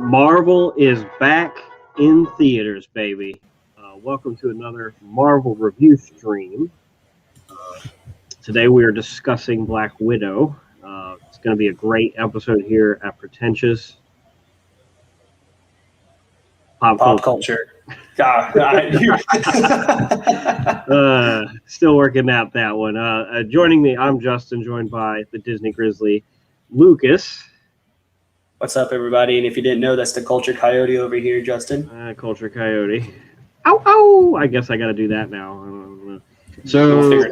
Marvel is back in theaters, baby. Welcome to another Marvel review stream. Today we are discussing Black Widow. It's going to be a great episode here at Pretentious Popculture. Still working out that one. Joining me, I'm Justin, joined by the Disney Grizzly, Lucas. What's up, everybody? And if you didn't know, that's the Culture Coyote over here, Justin. Culture Coyote. Ow, ow! I guess I got to do that now. So,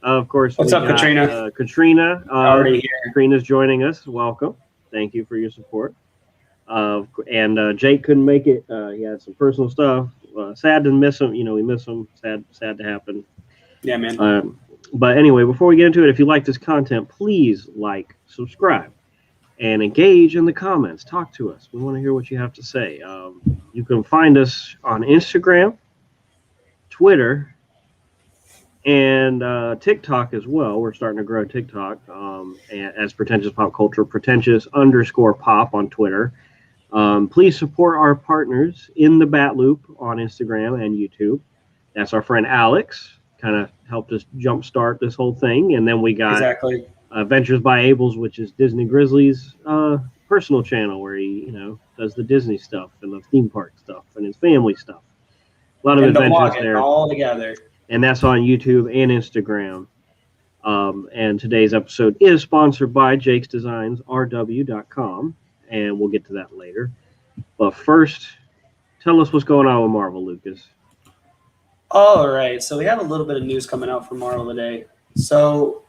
of course, what's up, Katrina? Katrina, already here. Katrina's joining us. Welcome. Thank you for your support. And Jake couldn't make it. He had some personal stuff. Sad to miss him. We miss him. Sad to happen. Yeah, man. But anyway, before we get into it, if you like this content, please like, subscribe, and engage in the comments. Talk to us. We want to hear what you have to say. You can find us on Instagram, Twitter, and TikTok as well. We're starting to grow TikTok as Pretentious Pop Culture, Pretentious_pop on Twitter. Please support our partners in the Bat Loop on Instagram and YouTube. That's our friend Alex, kind of helped us jumpstart this whole thing. And then we got Ventures by Abel's, which is Disney Grizzly's personal channel where he, does the Disney stuff and the theme park stuff and his family stuff. A lot of adventures there. All together. And that's on YouTube and Instagram. And today's episode is sponsored by Jake's Designs, rw.com. And we'll get to that later. But first, tell us what's going on with Marvel, Lucas. All right. So we have a little bit of news coming out from Marvel today. So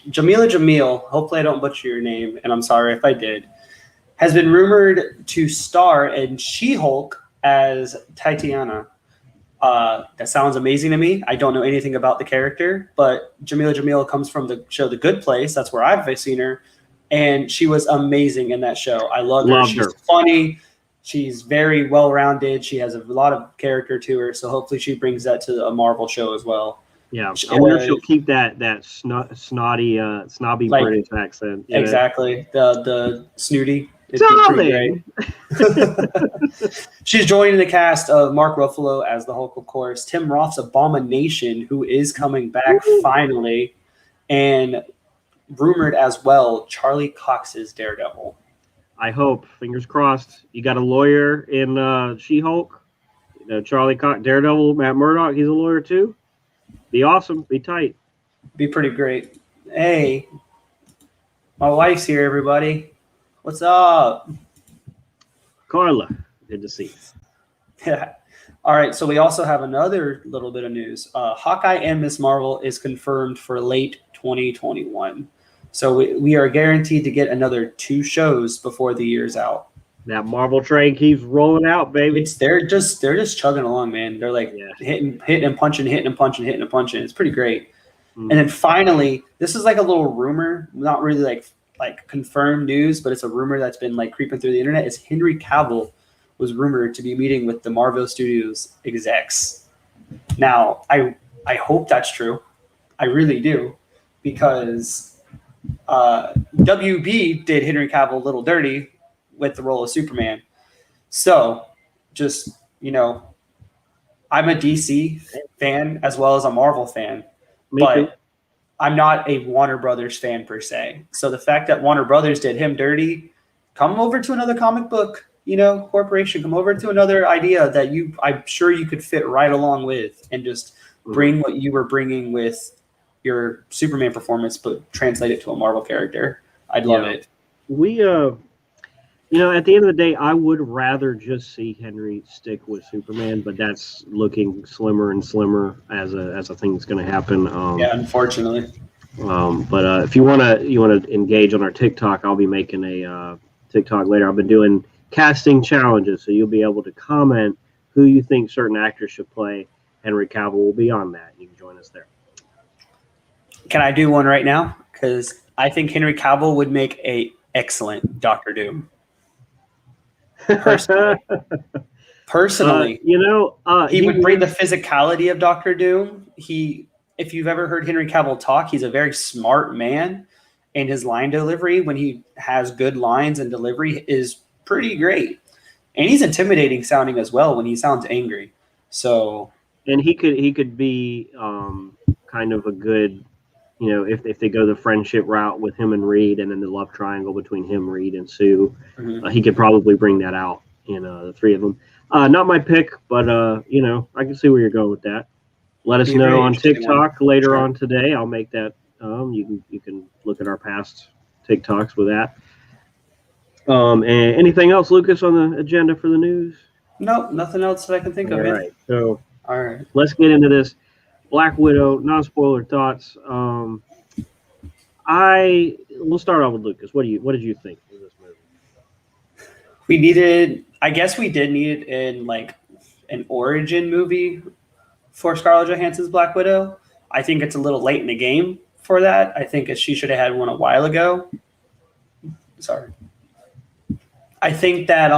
Jamila Jamil, hopefully I don't butcher your name, and I'm sorry if I did, has been rumored to star in She-Hulk as Tatiana. That sounds amazing to me. I don't know anything about the character, but Jamila Jamil comes from the show The Good Place. That's where I've seen her. And she was amazing in that show. I loved her. She's funny. She's very well-rounded. She has a lot of character to her. So hopefully she brings that to a Marvel show as well. Yeah, I wonder if she'll keep that snobby British accent. Exactly. The snooty. Darling. She's joining the cast of Mark Ruffalo as the Hulk, of course. Tim Roth's Abomination, who is coming back finally. And rumored as well, Charlie Cox's Daredevil. I hope. Fingers crossed. You got a lawyer in She-Hulk. Charlie Cox, Daredevil, Matt Murdock, he's a lawyer too. Be awesome. Be tight. Be pretty great. Hey, my wife's here, everybody. What's up? Carla, good to see you. Yeah. All right, so we also have another little bit of news. Hawkeye and Ms. Marvel is confirmed for late 2021. So we are guaranteed to get another 2 shows before the year's out. That Marvel train keeps rolling out, baby. They're just chugging along, man. They're like hitting and punching. It's pretty great. And then finally, this is like a little rumor, not really like confirmed news, but it's a rumor that's been like creeping through the internet. Is Henry Cavill was rumored to be meeting with the Marvel Studios execs. Now, I hope that's true. I really do, because WB did Henry Cavill a little dirty with the role of Superman. So, just, I'm a DC fan as well as a Marvel fan, but I'm not a Warner Brothers fan per se. So the fact that Warner Brothers did him dirty, come over to another comic book, corporation, come over to another idea that I'm sure you could fit right along with, and just bring what you were bringing with your Superman performance, but translate it to a Marvel character. I'd love it. We, at the end of the day, I would rather just see Henry stick with Superman, but that's looking slimmer and slimmer as a thing that's going to happen. Unfortunately. But if you want to engage on our TikTok, I'll be making a TikTok later. I've been doing casting challenges, so you'll be able to comment who you think certain actors should play. Henry Cavill will be on that. You can join us there. Can I do one right now? Because I think Henry Cavill would make a excellent Doctor Doom. Personally, he would bring the physicality of Doctor Doom. If you've ever heard Henry Cavill talk, he's a very smart man, and his line delivery, when he has good lines and delivery, is pretty great. And he's intimidating sounding as well when he sounds angry. So, and he could be kind of a good, if they go the friendship route with him and Reed, and then the love triangle between him, Reed, and Sue, he could probably bring that out in the three of them. Not my pick, but I can see where you're going with that. Let us know on TikTok later on today. I'll make that. You can look at our past TikToks with that. And anything else, Lucas, on the agenda for the news? Nope, nothing else that I can think of. All right, so all right, let's get into this. Black Widow, non-spoiler thoughts. We'll start off with Lucas. What did you think of this movie? I guess we did need it in like an origin movie for Scarlett Johansson's Black Widow. I think it's a little late in the game for that. I think she should have had one a while ago. Sorry. I think that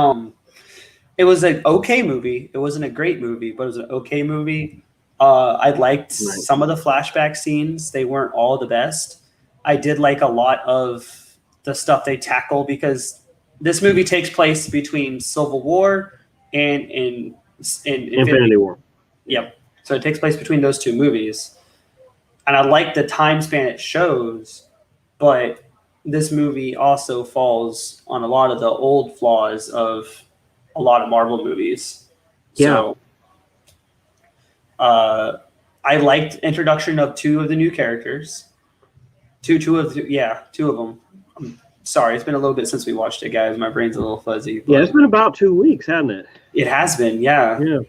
it was an okay movie. It wasn't a great movie, but it was an okay movie. I liked some of the flashback scenes. They weren't all the best. I did like a lot of the stuff they tackle because this movie takes place between Civil War and Infinity War. Yep. So it takes place between those two movies. And I like the time span it shows, but this movie also falls on a lot of the old flaws of a lot of Marvel movies. Yeah. So I liked introduction of two of the new characters. Two of them. I'm sorry, it's been a little bit since we watched it, guys. My brain's a little fuzzy. Yeah, it's been about 2 weeks, hasn't it? It has been, yeah. Yeah.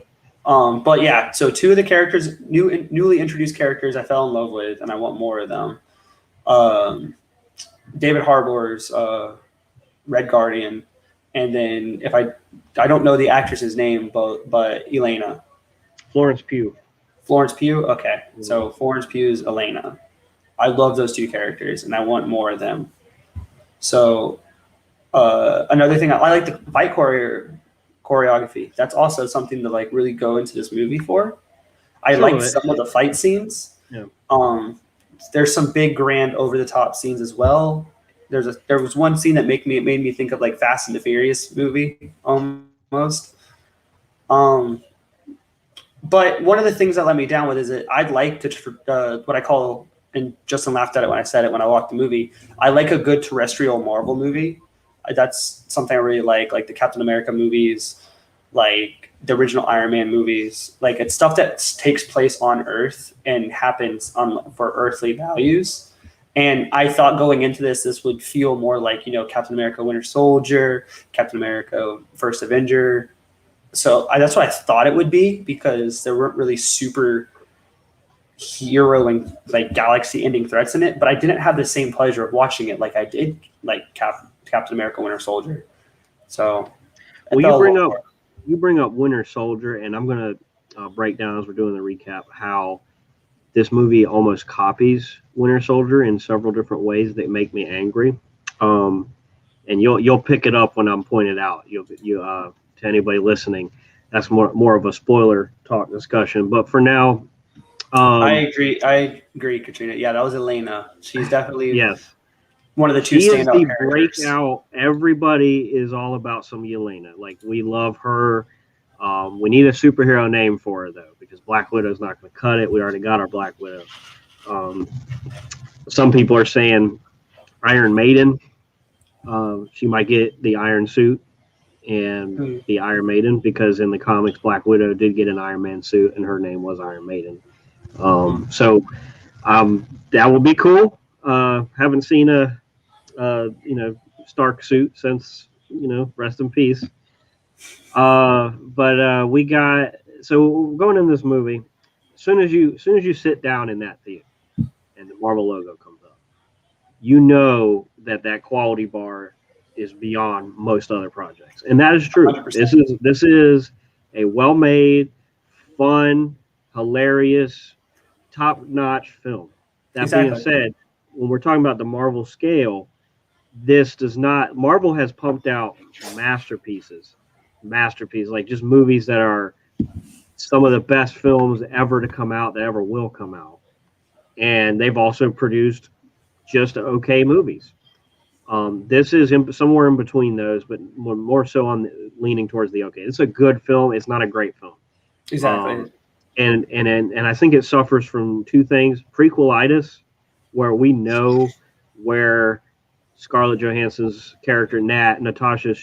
But yeah, so two of the characters, newly introduced characters, I fell in love with, and I want more of them. David Harbour's Red Guardian, and then if I don't know the actress's name, but Elena. Florence Pugh. Florence Pugh? Okay. So Florence Pugh's Elena. I love those two characters, and I want more of them. So another thing, I like the fight choreography. That's also something to like really go into this movie for. I liked some of the fight scenes. Yeah. There's some big, grand, over-the-top scenes as well. There was one scene that made me think of like Fast and the Furious movie almost. But one of the things that let me down with is that I'd like to what I call, and Justin laughed at it when I said it when I watched the movie, I like a good terrestrial Marvel movie. That's something I really like the Captain America movies, like the original Iron Man movies. Like it's stuff that takes place on Earth and happens for earthly values. And I thought going into this would feel more like, Captain America Winter Soldier, Captain America First Avenger. So that's what I thought it would be, because there weren't really super hero and like galaxy ending threats in it, but I didn't have the same pleasure of watching it like I did like Captain America Winter Soldier. So you bring up Winter Soldier, and I'm going to break down as we're doing the recap how this movie almost copies Winter Soldier in several different ways that make me angry. And you'll pick it up when I'm pointed out. You to anybody listening, that's more of a spoiler talk discussion. But for now, I agree, Katrina. Yeah, that was Elena. She's definitely one of the two standout characters. Breakout. Everybody is all about some Yelena. Like, we love her. We need a superhero name for her, though, because Black Widow's not going to cut it. We already got our Black Widow. Some people are saying Iron Maiden. She might get the Iron Suit and the Iron Maiden, because in the comics, Black Widow did get an Iron Man suit, and her name was Iron Maiden. So that will be cool. Haven't seen a Stark suit since, rest in peace. But we got, so going in this movie, as soon as you sit down in that theater and the Marvel logo comes up, that quality bar is beyond most other projects, and that is true. 100%. This is a well-made, fun, hilarious, top-notch film. That being said, when we're talking about the Marvel scale, this does not. Marvel has pumped out masterpieces, like just movies that are some of the best films ever to come out, that ever will come out, and they've also produced just okay movies. This is somewhere in between those, but more so on leaning towards the okay. It's a good film. It's not a great film. Exactly. And I think it suffers from two things: prequelitis, where we know where Scarlett Johansson's character Natasha,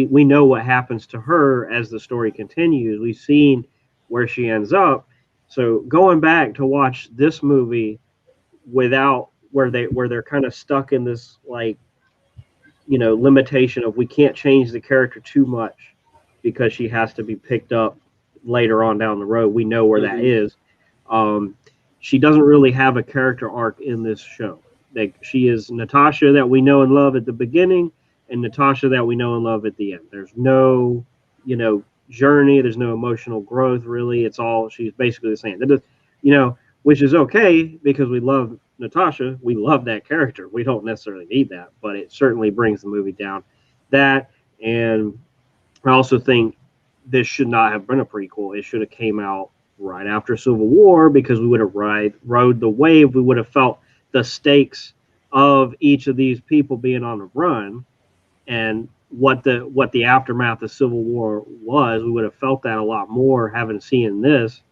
we know what happens to her as the story continues. We've seen where she ends up. So going back to watch this movie without where they're kind of stuck in this like limitation of we can't change the character too much because she has to be picked up later on down the road. We know where that is. She doesn't really have a character arc in this show. Like, she is Natasha that we know and love at the beginning and Natasha that we know and love at the end. There's no, journey. There's no emotional growth, really. It's all, she's basically the same. That is, which is okay because we love Natasha. We love that character. We don't necessarily need that, but it certainly brings the movie down. That, and I also think this should not have been a prequel. It should have came out right after Civil War because we would have rode the wave. We would have felt the stakes of each of these people being on the run and what the aftermath of Civil War was. We would have felt that a lot more having seen this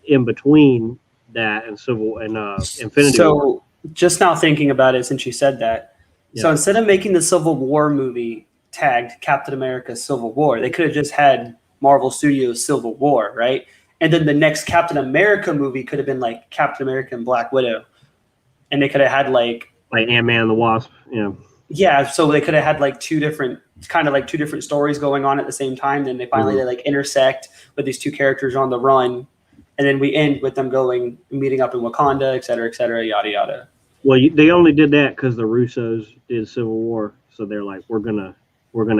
in between that and Infinity War. So just now thinking about it, since you said that, so instead of making the Civil War movie tagged Captain America Civil War, they could have just had Marvel Studios Civil War, right? And then the next Captain America movie could have been like Captain America and Black Widow. And they could have had like Ant-Man and the Wasp, Yeah, so they could have had like two different stories going on at the same time. Then they finally they like intersect with these two characters on the run, and then we end with them meeting up in Wakanda, et cetera, yada yada. Well, they only did that because the Russos did Civil War, so they're like, we're gonna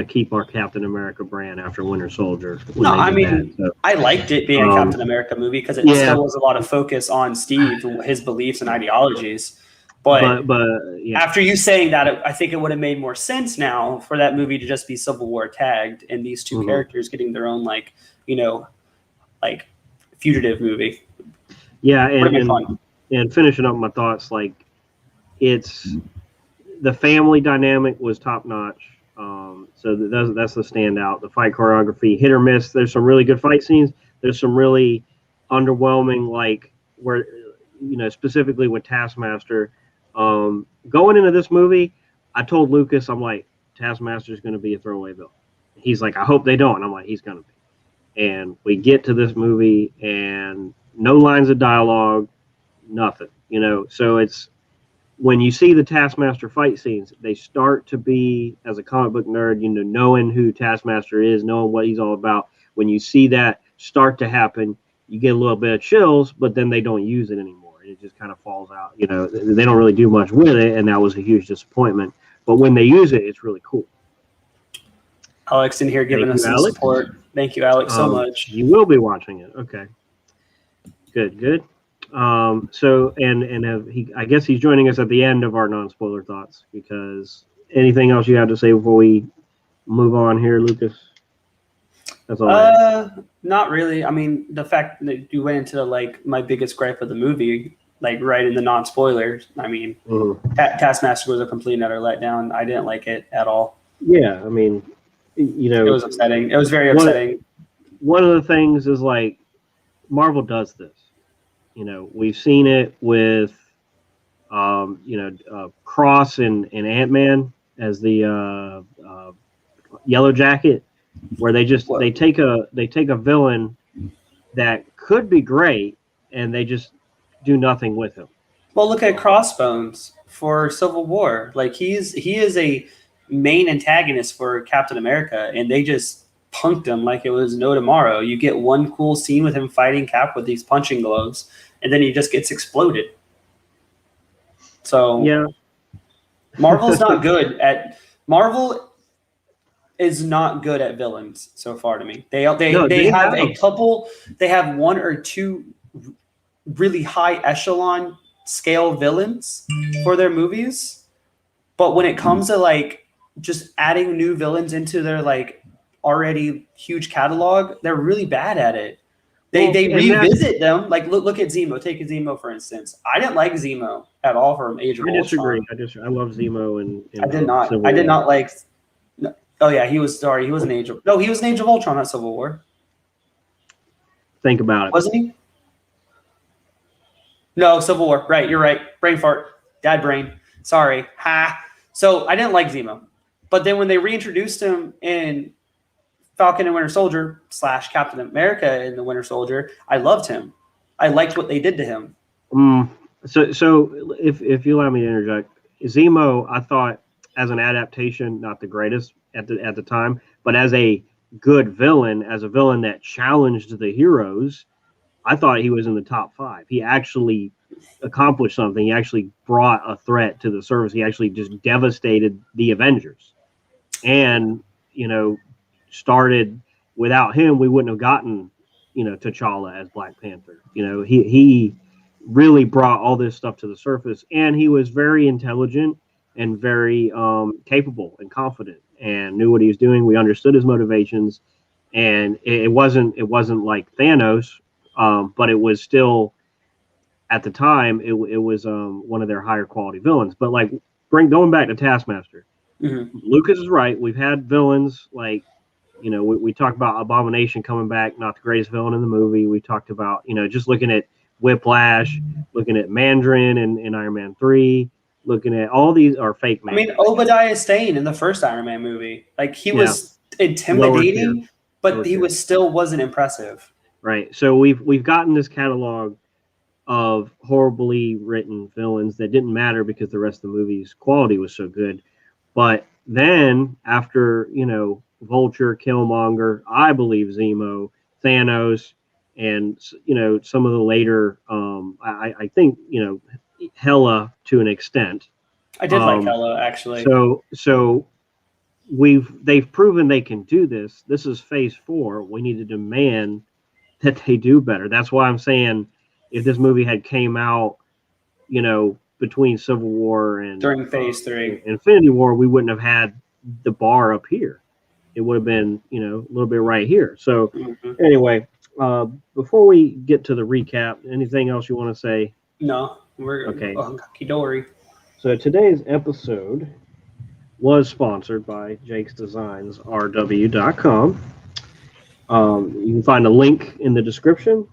keep our Captain America brand after Winter Soldier. No, I mean, I liked it being a Captain America movie because it still was a lot of focus on Steve, his beliefs and ideologies. But after you saying that, I think it would have made more sense now for that movie to just be Civil War tagged and these two characters getting their own fugitive movie. Yeah, and finishing up my thoughts, it's the family dynamic was top notch. So that's the standout. The fight choreography, hit or miss. There's some really good fight scenes. There's some really underwhelming, where specifically with Taskmaster. Going into this movie, I told Lucas, I'm like, Taskmaster's going to be a throwaway villain. He's like, I hope they don't. And I'm like, he's going to be. And we get to this movie and no lines of dialogue, nothing, So it's, when you see the Taskmaster fight scenes, they start to be, as a comic book nerd, knowing who Taskmaster is, knowing what he's all about. When you see that start to happen, you get a little bit of chills, but then they don't use it anymore. It just kind of falls out. They don't really do much with it, and that was a huge disappointment. But when they use it, it's really cool. Alex in here giving us some support. Thank you, Alex, so much. You will be watching it. Okay. Good. So I guess he's joining us at the end of our non-spoiler thoughts, because anything else you have to say before we move on here, Lucas? That's all. Not really. I mean, the fact that you went into my biggest gripe of the movie, right in the non-spoilers. I mean, Taskmaster was a complete and utter letdown. I didn't like it at all. Yeah, I mean, it was upsetting. It was very upsetting. One of the things is Marvel does this. We've seen it with, Cross and Ant-Man as the Yellow Jacket, where they take a villain that could be great and they just do nothing with him. Well, look at Crossbones for Civil War. He is a main antagonist for Captain America, and they just punked him like it was no tomorrow. You get one cool scene with him fighting Cap with these punching gloves, and then he just gets exploded. So yeah, Marvel is not good at villains so far to me. They have a couple. They have one or two really high echelon scale villains for their movies, but when it comes to just adding new villains into their already huge catalog, they're really bad at it. They Well, revisit them. Like look at Zemo. Take Zemo for instance. I didn't like Zemo at all from Age of I disagree. Ultron. I love Zemo I did not. Civil I did War. not like. No, oh yeah, he was. Sorry, he was an Age of. No, he was an Age of Ultron, not Civil War. Think about it. Wasn't he? No, Civil War. Right, you're right. Brain fart. Dad brain. Sorry. Ha. So I didn't like Zemo, but then when they reintroduced him in Falcon and Winter Soldier / Captain America in the Winter Soldier, I loved him. I liked what they did to him. So if you allow me to interject, Zemo, I thought as an adaptation, not the greatest at the time, but as a good villain, as a villain that challenged the heroes, I thought he was in the top 5. He actually accomplished something. He actually brought a threat to the surface. He actually just devastated the Avengers. And, started without him, we wouldn't have gotten, T'Challa as Black Panther. He really brought all this stuff to the surface, and he was very intelligent and very capable and confident and knew what he was doing. We understood his motivations, and it wasn't like Thanos, but it was still, at the time, it was one of their higher quality villains. But like going back to Taskmaster, Lucas is right. We've had villains like, we talked about Abomination coming back, not the greatest villain in the movie. We talked about, just looking at Whiplash, looking at Mandarin in Iron Man 3, looking at all these are fake Mandarin. I mean, Obadiah Stane in the first Iron Man movie, like he was intimidating, but he still wasn't impressive. Right. So we've gotten this catalog of horribly written villains that didn't matter because the rest of the movie's quality was so good. But then after, Vulture, Killmonger, I believe Zemo, Thanos, and, some of the later, I think, Hela to an extent. I did like Hela, actually. So they've proven they can do this. This is phase 4. We need to demand that they do better. That's why I'm saying if this movie had came out, between Civil War and during phase 3, Infinity War, we wouldn't have had the bar up here. It would have been, a little bit right here. So anyway, before we get to the recap, anything else you want to say? No, we're okay. Hunky-dory. So today's episode was sponsored by Jake's Designs, rw.com. You can find a link in the description.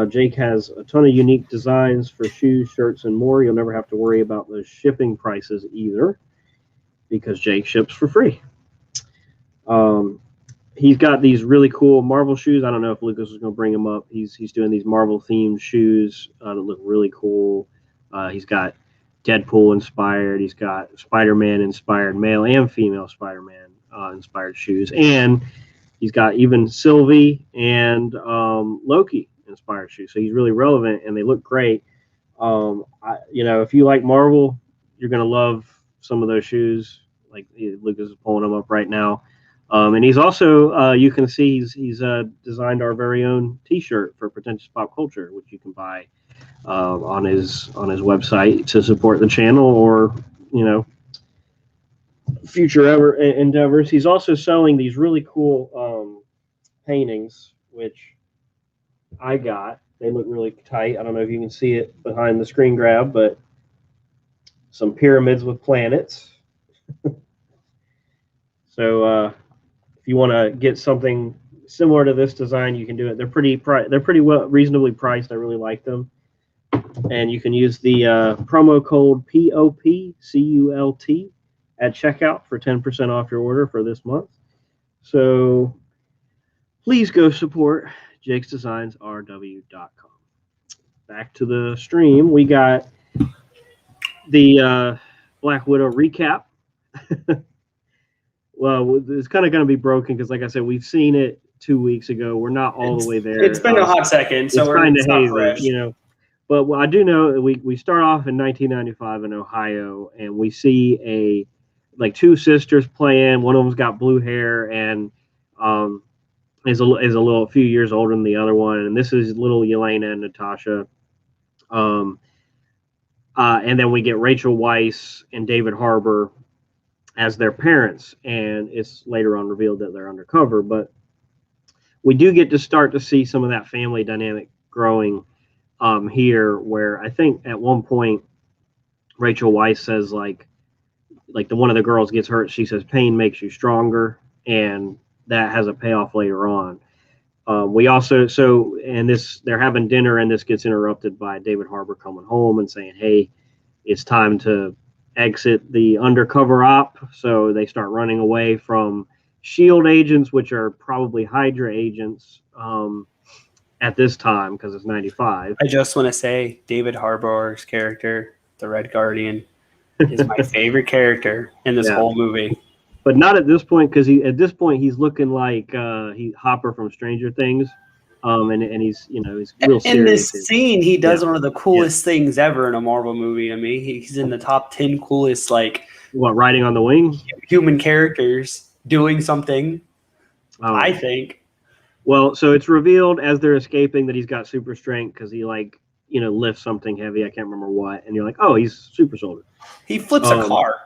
Jake has a ton of unique designs for shoes, shirts, and more. You'll never have to worry about the shipping prices either because Jake ships for free. He's got these really cool Marvel shoes. I don't know if Lucas is going to bring them up. He's doing these Marvel-themed shoes that look really cool. He's got Deadpool inspired. He's got Spider-Man inspired, male and female Spider-Man inspired shoes. And he's got even Sylvie and Loki inspired shoes. So he's really relevant and they look great. If you like Marvel, you're going to love some of those shoes. Like Lucas is pulling them up right now. And he's also, you can see he's designed our very own T-shirt for Pretentiouspopculture, which you can buy on his website to support the channel or future endeavors. He's also selling these really cool paintings, which I got. They look really tight. I don't know if you can see it behind the screen grab, but some pyramids with planets. So if you want to get something similar to this design, you can do it. They're pretty reasonably priced. I really like them. And you can use the promo code POPCULT at checkout for 10% off your order for this month. So please go support Jake's Designs, rw.com. Back to the stream. We got the Black Widow recap. Well, it's kind of going to be broken because, like I said, we've seen it 2 weeks ago. We're not all the way there. It's been a hot second, so we're kind of hazy, But I do know we start off in 1995 in Ohio, and we see two sisters playing. One of them's got blue hair and is a few years older than the other one. And this is little Yelena and Natasha. And then we get Rachel Weisz and David Harbour as their parents, and it's later on revealed that they're undercover. But we do get to start to see some of that family dynamic growing here, where I think at one point Rachel Weisz says like the one of the girls gets hurt. She says pain makes you stronger, and that has a payoff later on. We also they're having dinner, and this gets interrupted by David Harbour coming home and saying, "Hey, it's time to exit the undercover op." So they start running away from SHIELD agents, which are probably Hydra agents at this time because it's 95. I just want to say David Harbour's character, the Red Guardian, is my favorite character in this whole movie. But not at this point, because at this point he's looking like Hopper from Stranger Things, and he's he's real serious. In this scene, he does one of the coolest things ever in a Marvel movie to me. He's in the top 10 coolest riding on the wing, human characters doing something. I think. Well, so it's revealed as they're escaping that he's got super strength because he lifts something heavy. I can't remember what, and you're like, oh, he's super soldier. He flips a car.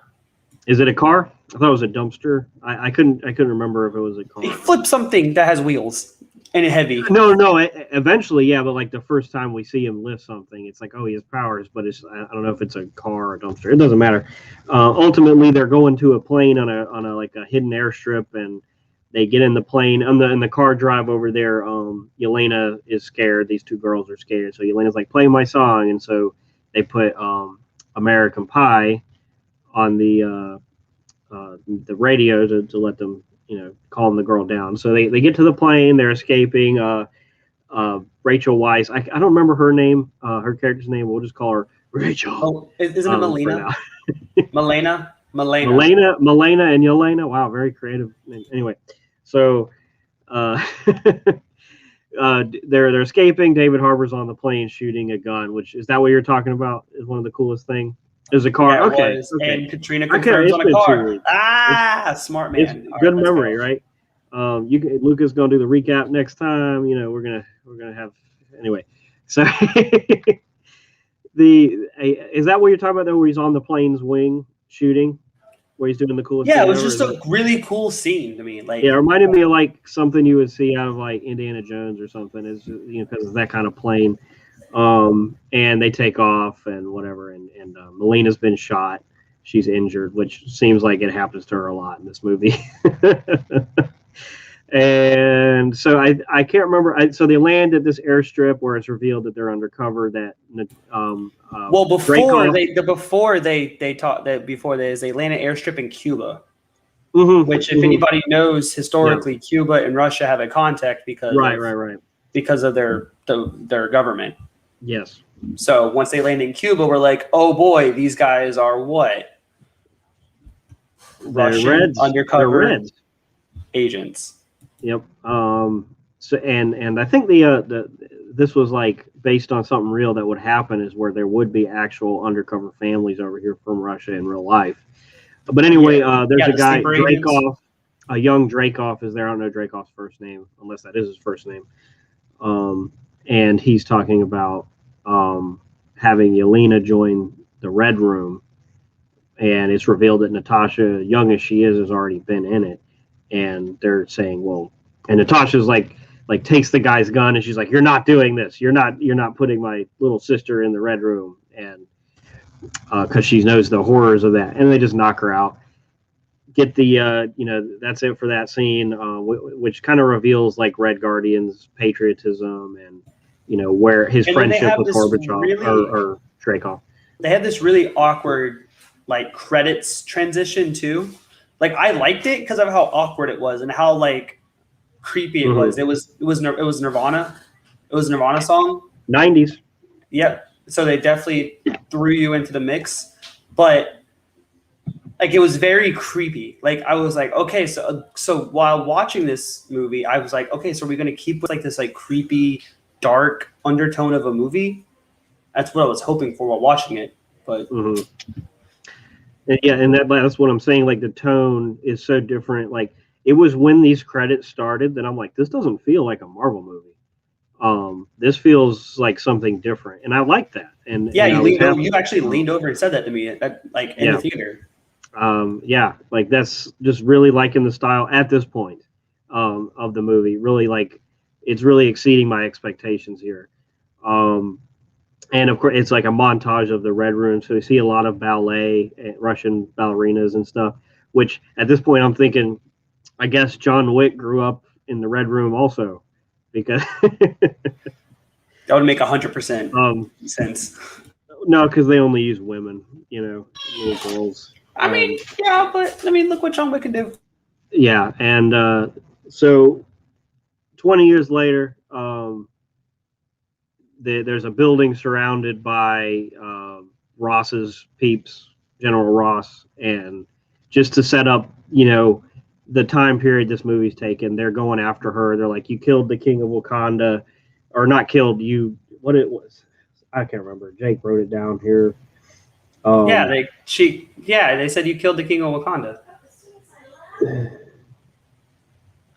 Is it a car? I thought it was a dumpster. I couldn't remember if it was a car. He flips something that has wheels and heavy. No. Eventually, yeah, but the first time we see him lift something, it's like, oh, he has powers, but I don't know if it's a car or a dumpster. It doesn't matter. Ultimately, they're going to a plane on a hidden airstrip, and they get in the plane and the car drive over there. Yelena is scared. These two girls are scared. So Yelena's like, play my song, and so they put American Pie on the radio to let them calm the girl down. So they get to the plane, they're escaping. Rachel Weisz, I don't remember her name, her character's name, we'll just call her Rachel. Oh, isn't it Melina? Melena and Yelena. Wow, very creative. Anyway, so they're escaping. David Harbour's on the plane shooting a gun, which is that what you're talking about? Is one of the coolest things. There's a car. Yeah, okay. And Katrina confirms on a car. Smart man. It's good memory, right? Luca's gonna do the recap next time. We're gonna have anyway. So is that what you're talking about though, where he's on the plane's wing shooting, where he's doing the coolest? Yeah, it was just a really cool scene to me. It reminded me of something you would see out of Indiana Jones or something. Is because it's that kind of plane. And they take off and whatever, and Melina's been shot. She's injured, which seems like it happens to her a lot in this movie. And so I can't remember. So they land at this airstrip where it's revealed that they're undercover. That before they land at airstrip in Cuba, which if anybody knows historically, Cuba and Russia have a contact because because of their government. Yes. So once they land in Cuba, we're like, oh boy, these guys are what? Russian undercover agents. Yep. So and I think this was based on something real that would happen, is where there would be actual undercover families over here from Russia in real life. But anyway, there's a guy, Dreykov, a young Dreykov is there. I don't know Dreykov's first name, unless that is his first name. And he's talking about having Yelena join the Red Room, and it's revealed that Natasha, young as she is, has already been in it. And they're saying, well, and Natasha's takes the guy's gun, and she's like, "You're not doing this. You're not putting my little sister in the Red Room," and because she knows the horrors of that, and they just knock her out. Get the that's it for that scene, which kind of reveals Red Guardian's patriotism and where his friendship with Gorbachev or Dreykov. They had this really awkward credits transition too. I liked it because of how awkward it was and how creepy it was. It was Nirvana. It was a Nirvana song. 90s. Yep. So they definitely threw you into the mix, but it was very creepy. I was like, okay, so while watching this movie, I was like, okay, so are we gonna keep with this creepy, dark undertone of a movie? That's what I was hoping for while watching it. But and that's what I'm saying. The tone is so different. It was when these credits started that I'm like, this doesn't feel like a Marvel movie. This feels like something different, and I like that. And you actually leaned over and said that to me in the theater. That's just really liking the style at this point of the movie. Really it's really exceeding my expectations here. And of course, it's like a montage of the Red Room. So you see a lot of ballet, Russian ballerinas and stuff. Which at this point, I'm thinking, I guess John Wick grew up in the Red Room also, because that would make 100% sense. No, because they only use women, little girls. I mean, yeah, but I mean, look what John Wick can do. Yeah, and so 20 years later, there's a building surrounded by Ross's peeps, General Ross, and just to set up, the time period this movie's taken, they're going after her. They're like, you killed the king of Wakanda, or not killed, what it was. I can't remember. Jake wrote it down here. They said you killed the king of Wakanda.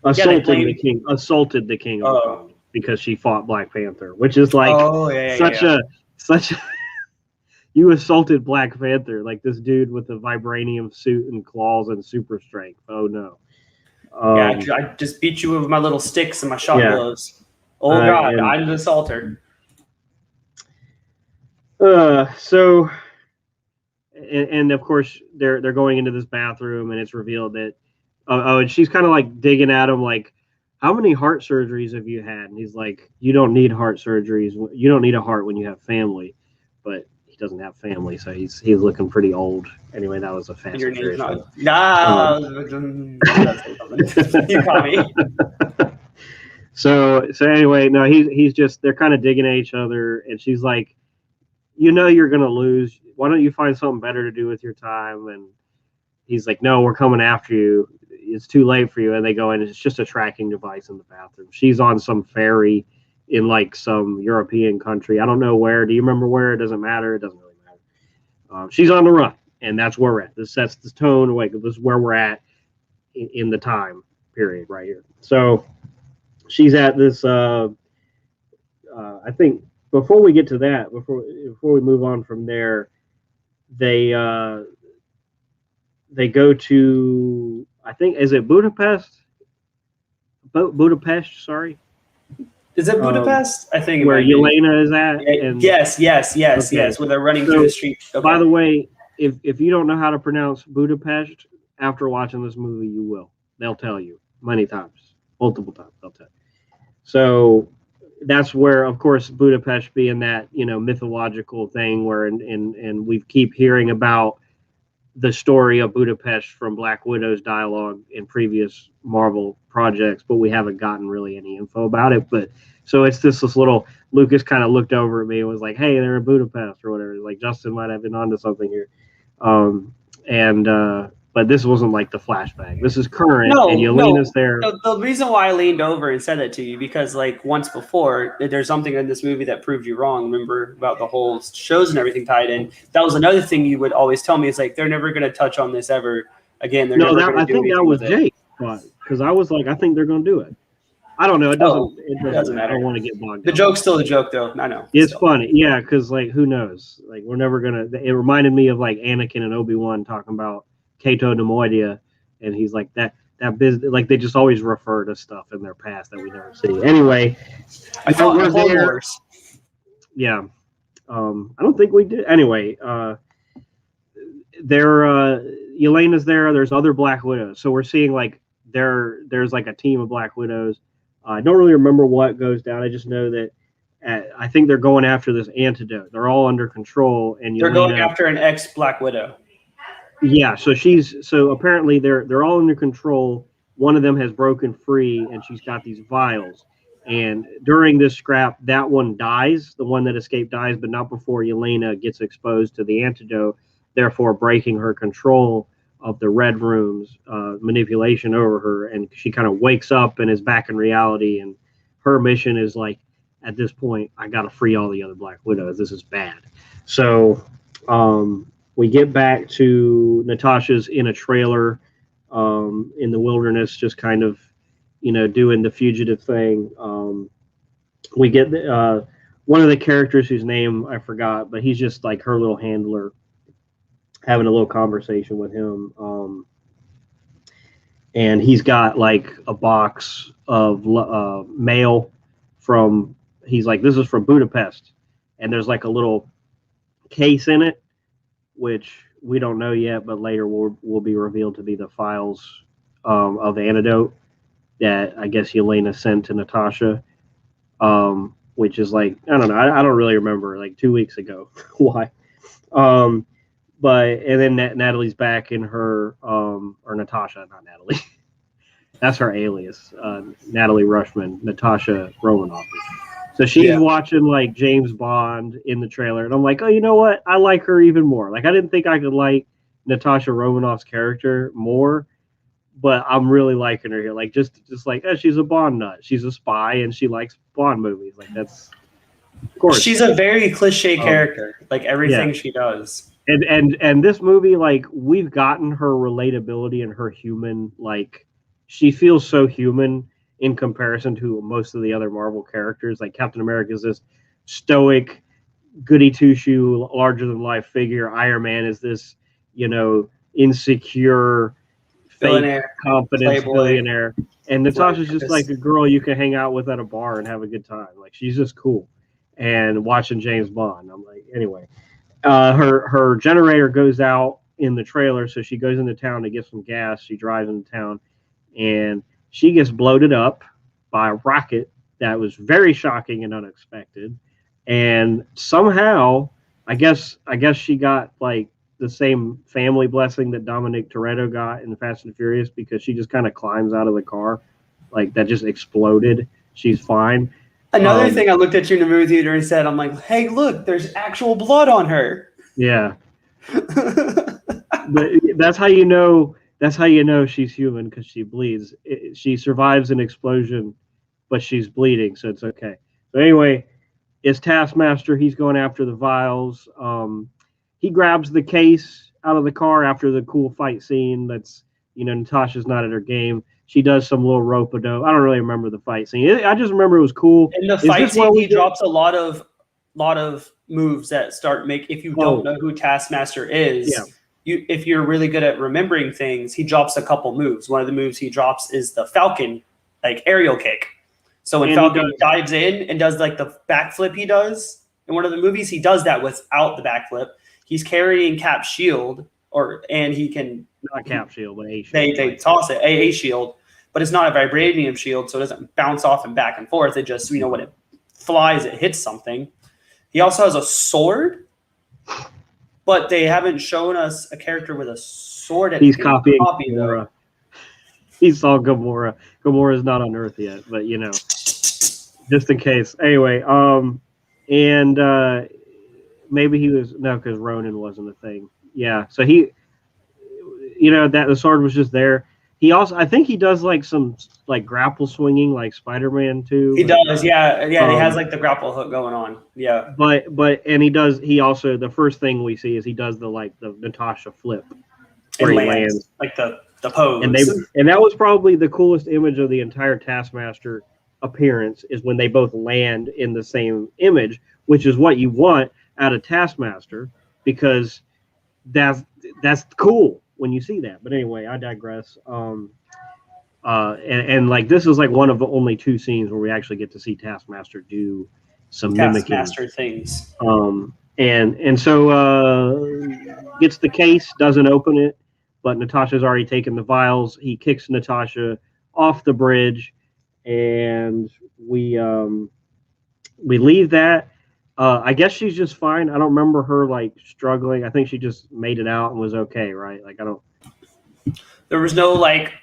Assaulted the king of Wakanda because she fought Black Panther, which is like such a you assaulted Black Panther, like this dude with a vibranium suit and claws and super strength. Oh no. I just beat you with my little sticks and my shot gloves. Oh God, I'm the assaulter. So, and of course they're going into this bathroom, and it's revealed that and she's kind of like digging at him, like, how many heart surgeries have you had? And he's like, you don't need heart surgeries. You don't need a heart when you have family. But he doesn't have family, so he's looking pretty old. Anyway, that was a fast. Your name's not. You caught me. So anyway, no, he's just, they're kind of digging at each other, and she's like, you're gonna lose. Why don't you find something better to do with your time? And he's like, no, we're coming after you. It's too late for you. And they go in, it's just a tracking device in the bathroom. She's on some ferry in like some European country. I don't know where. Do you remember where? It doesn't matter. It doesn't really matter. She's on the run, and that's where we're at. This sets the tone. Like, this is where we're at in the time period right here. So she's at this. I think before we get to that, before we move on from there, they go to, I think, is it Budapest? Budapest, sorry. Is it Budapest? I think where Yelena is at. And, yes. Where they're running through the street. Okay. By the way, if you don't know how to pronounce Budapest, after watching this movie, you will. They'll tell you many times, multiple times. They'll tell you. So that's where, of course, Budapest being that mythological thing where, and we keep hearing about the story of Budapest from Black Widow's dialogue in previous Marvel projects, but we haven't gotten really any info about it. But so it's this little, Lucas kind of looked over at me and was like, hey, they're in Budapest or whatever. Like, Justin might have been onto something here. But this wasn't like the flashback. This is current, and Yelena's there. The reason why I leaned over and said that to you, because like once before, there's something in this movie that proved you wrong. Remember about the whole shows and everything tied in. That was another thing you would always tell me. It's like, they're never going to touch on this ever again. I think that was Jake, because I was like, I think they're going to do it. I don't know. It doesn't matter. I don't want to get bogged down. The joke's still a joke, though. I know. It's funny. Yeah, because like, who knows? Like, we're never going to. It reminded me of like Anakin and Obi-Wan talking about Cato Nemoidia, and he's like that business, like they just always refer to stuff in their past that we never see. Anyway, I thought we're there. Yeah, I don't think we did. Anyway, Yelena's there. There's other Black Widows, so we're seeing like there's like a team of Black Widows. I don't really remember what goes down. I just know that I think they're going after this antidote. They're all under control, and they're going after an ex-Black Widow. Yeah, so apparently they're all under control. One of them has broken free, and she's got these vials. And during this scrap, that one dies. The one that escaped dies, but not before Yelena gets exposed to the antidote, therefore breaking her control of the Red Room's manipulation over her. And she kind of wakes up and is back in reality. And her mission is like, at this point, I got to free all the other Black Widows. This is bad. So, we get back to Natasha's in a trailer in the wilderness, just kind of, doing the fugitive thing. We get one of the characters whose name I forgot, but he's just like her little handler, having a little conversation with him. and he's got like a box of mail from. He's like, this is from Budapest, and there's like a little case in it, which we don't know yet, but later will be revealed to be the files of the antidote that I guess Yelena sent to Natasha, which is like, I don't know, I don't really remember, like 2 weeks ago. Why? But and then Natalie's back in her or Natasha, not Natalie. That's her alias, Natalie Rushman, Natasha Romanoff. So she's watching like James Bond in the trailer, and I'm like, oh, you know what? I like her even more. Like, I didn't think I could like Natasha Romanoff's character more, but I'm really liking her here. Like, just like, oh, she's a Bond nut. She's a spy, and she likes Bond movies. Like, that's of course. She's a very cliche character. Like everything she does. And this movie, like, we've gotten her relatability and her human, like, she feels so human in comparison to most of the other Marvel characters. Like Captain America is this stoic, goody two shoe, larger than life figure. Iron Man is this, insecure, fake confidence billionaire. And Natasha's just like a girl you can hang out with at a bar and have a good time. Like, she's just cool. And watching James Bond, I'm like, anyway. Her generator goes out in the trailer, so she goes into town to get some gas. She drives into town, and she gets bloated up by a rocket that was very shocking and unexpected. And somehow, I guess she got like the same family blessing that Dominic Toretto got in the Fast and Furious, because she just kind of climbs out of the car, like that just exploded. She's fine. Another thing I looked at you in the movie theater and said, I'm like, hey, look, there's actual blood on her. Yeah. But that's how you know she's human, because she bleeds. She survives an explosion, but she's bleeding, so it's okay. So anyway, it's Taskmaster. He's going after the vials. He grabs the case out of the car after the cool fight scene. That's, Natasha's not at her game. She does some little rope-a-dope. I don't really remember the fight scene. I just remember it was cool. In the fight scene, he drops a lot of moves that start if you don't know who Taskmaster is, if you're really good at remembering things, he drops a couple moves. One of the moves he drops is the Falcon, like aerial kick. So when Falcon dives in and does like the backflip he does in one of the movies, he does that without the backflip. He's carrying Cap's shield, and he can not Cap shield, but a shield. They toss it a shield, but it's not a vibranium shield, so it doesn't bounce off and back and forth. It just, when it flies, it hits something. He also has a sword, but they haven't shown us a character with a sword. He's copying Gamora. He saw Gamora. Gamora's not on Earth yet, but just in case. Anyway, and maybe he was because Ronin wasn't a thing. Yeah, so he, that the sword was just there. He also, I think he does like some like grapple swinging like Spider-Man too. He does, yeah. He has like the grapple hook going on. Yeah. But he also, the first thing we see is he does the Natasha flip where he lands like the pose. And that was probably the coolest image of the entire Taskmaster appearance, is when they both land in the same image, which is what you want out of Taskmaster, because that's cool when you see that. But anyway, I digress. And like, this is like one of the only two scenes where we actually get to see Taskmaster do some Taskmaster things. And so gets the case, doesn't open it, but Natasha's already taken the vials. He kicks Natasha off the bridge, and we leave that. I guess she's just fine. I don't remember her like struggling. I think she just made it out and was okay, right? Like, there was no like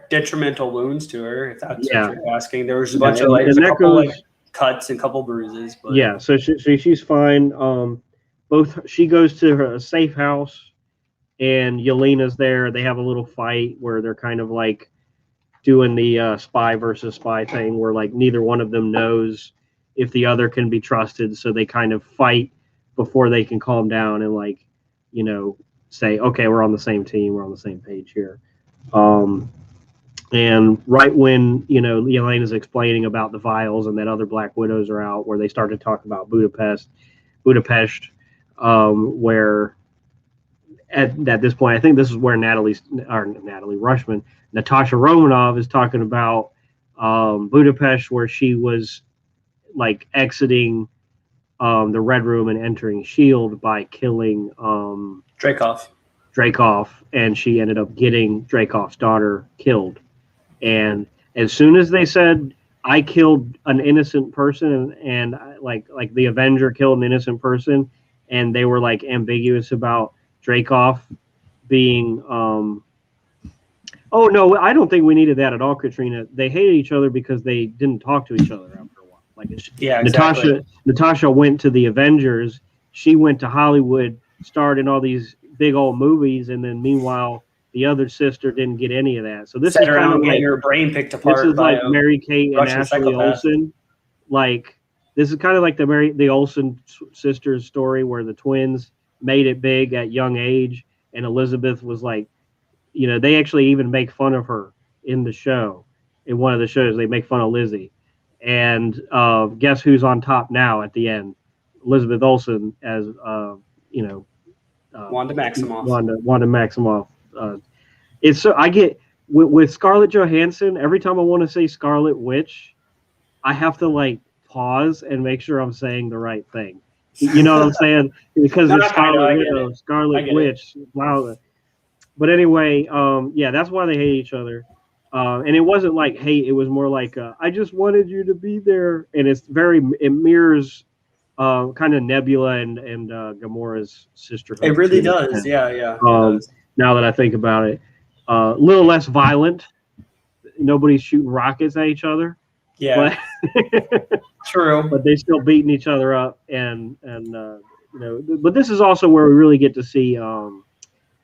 detrimental wounds to her, if that's what you're asking. There was a bunch of like a couple cuts and a couple bruises. But yeah, so she's fine. She goes to her safe house, and Yelena's there. They have a little fight where they're kind of like doing the spy versus spy thing, where like neither one of them knows if the other can be trusted, so they kind of fight before they can calm down and like, say, okay, we're on the same team, we're on the same page here. And right when, Yelena's explaining about the vials and that other Black Widows are out, where they start to talk about Budapest, where at this point, I think this is where Natalie Rushman, Natasha Romanoff is talking about Budapest, where she was like exiting the Red Room and entering Shield by killing Dreykov, and she ended up getting Dreykov's daughter killed. And as soon as they said, "I killed an innocent person," and like the Avenger killed an innocent person, and they were like ambiguous about Dreykov being, oh no, I don't think we needed that at all, Katrina. They hated each other because they didn't talk to each other after a while. Like, exactly. Natasha went to the Avengers. She went to Hollywood, starred in all these big old movies, and then meanwhile, the other sister didn't get any of that. So this is kind of like your brain picked apart. This is like Mary-Kate and Ashley Olsen. Like, this is kind of like the Olsen sisters story, where the twins made it big at young age, and Elizabeth was like, they actually even make fun of her in the show. In one of the shows, they make fun of Lizzie. And guess who's on top now at the end? Elizabeth Olsen as Wanda Maximoff. Wanda Maximoff. It's so I get with Scarlett Johansson. Every time I want to say Scarlet Witch, I have to like pause and make sure I'm saying the right thing. You know what I'm saying? Because it's Scarlet Widow, Scarlet Witch. Wow. But anyway, that's why they hate each other. And it wasn't like hate; it was more like I just wanted you to be there. And it mirrors kind of Nebula and Gamora's sisterhood. It really does. Yeah. Now that I think about it, a little less violent. Nobody's shooting rockets at each other. Yeah, but, true. But they still beating each other up, and But this is also where we really get to see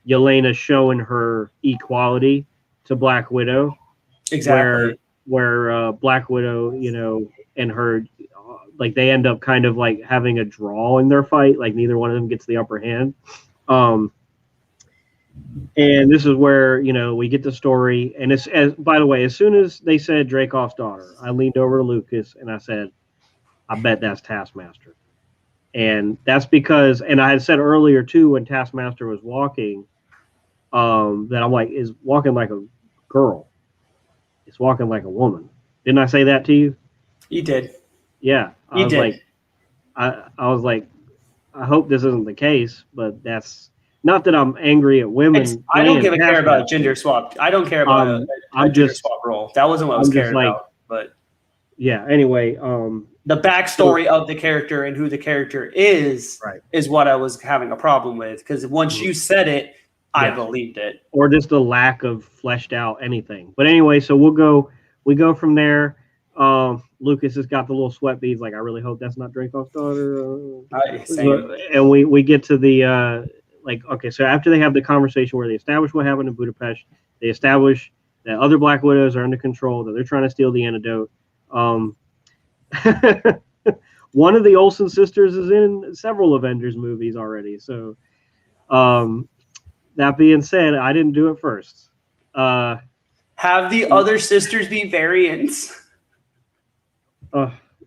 Yelena showing her equality to Black Widow. Exactly. Where Black Widow, and her, like, they end up kind of like having a draw in their fight. Like, neither one of them gets the upper hand. And this is where, we get the story. And by the way, as soon as they said Dreykov's daughter, I leaned over to Lucas and I said, I bet that's Taskmaster. And that's because, and I had said earlier too, when Taskmaster was walking, that I'm like, is walking like a girl. It's walking like a woman. Didn't I say that to you? You did. Yeah. I was like, I hope this isn't the case, but that's not that I'm angry at women. I don't give a care about gender swap. I don't care about a gender swap role. That wasn't what I was caring about. But yeah. Anyway, the backstory of the character and who the character is what I was having a problem with. Because once you said it, I believed it. Or just the lack of fleshed out anything. But anyway, so we go from there. Lucas has got the little sweat beads. Like, I really hope that's not Dreykov's daughter. And we get to the so after they have the conversation where they establish what happened in Budapest, they establish that other Black Widows are under control, that they're trying to steal the antidote. One of the Olsen sisters is in several Avengers movies already. So, that being said, I didn't do it first. Have the other sisters be variants?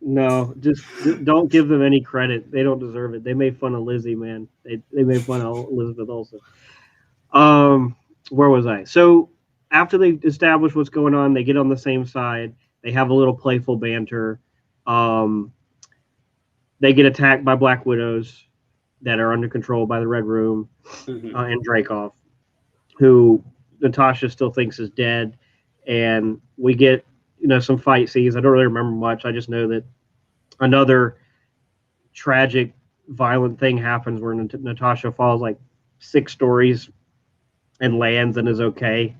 No, just don't give them any credit. They don't deserve it. They made fun of Lizzie, man. They made fun of Elizabeth Olsen. Where was I? So after they establish what's going on, they get on the same side. They have a little playful banter. They get attacked by Black Widows that are under control by the Red Room and Dreykov, who Natasha still thinks is dead. And we get some fight scenes. I don't really remember much. I just know that another tragic, violent thing happens where Natasha falls like 6 stories and lands and is okay.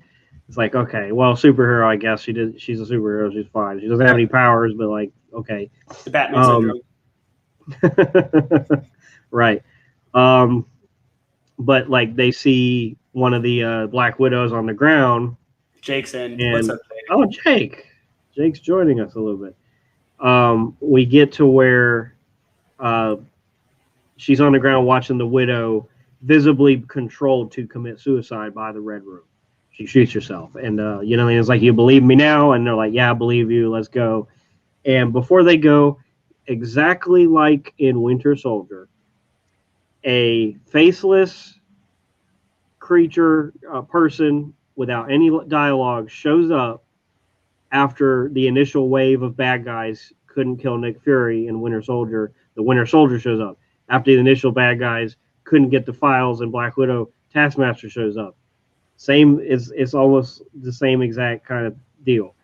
It's like, okay, well, superhero, I guess. She's a superhero. She's fine. She doesn't have any powers, but like, okay. The Batman syndrome. Right. But like, they see one of the Black Widows on the ground. Jake's in. What's up, Jake? Oh, Jake. Jake's joining us a little bit. We get to where she's on the ground watching the Widow visibly controlled to commit suicide by the Red Room. She shoots herself. And, it's like, you believe me now? And they're like, yeah, I believe you. Let's go. And before they go, exactly like in Winter Soldier, a faceless creature, person without any dialogue shows up after the initial wave of bad guys couldn't kill Nick Fury and Winter Soldier. The Winter Soldier shows up after the initial bad guys couldn't get the files and Black Widow. Taskmaster shows up. Same, it's almost the same exact kind of deal,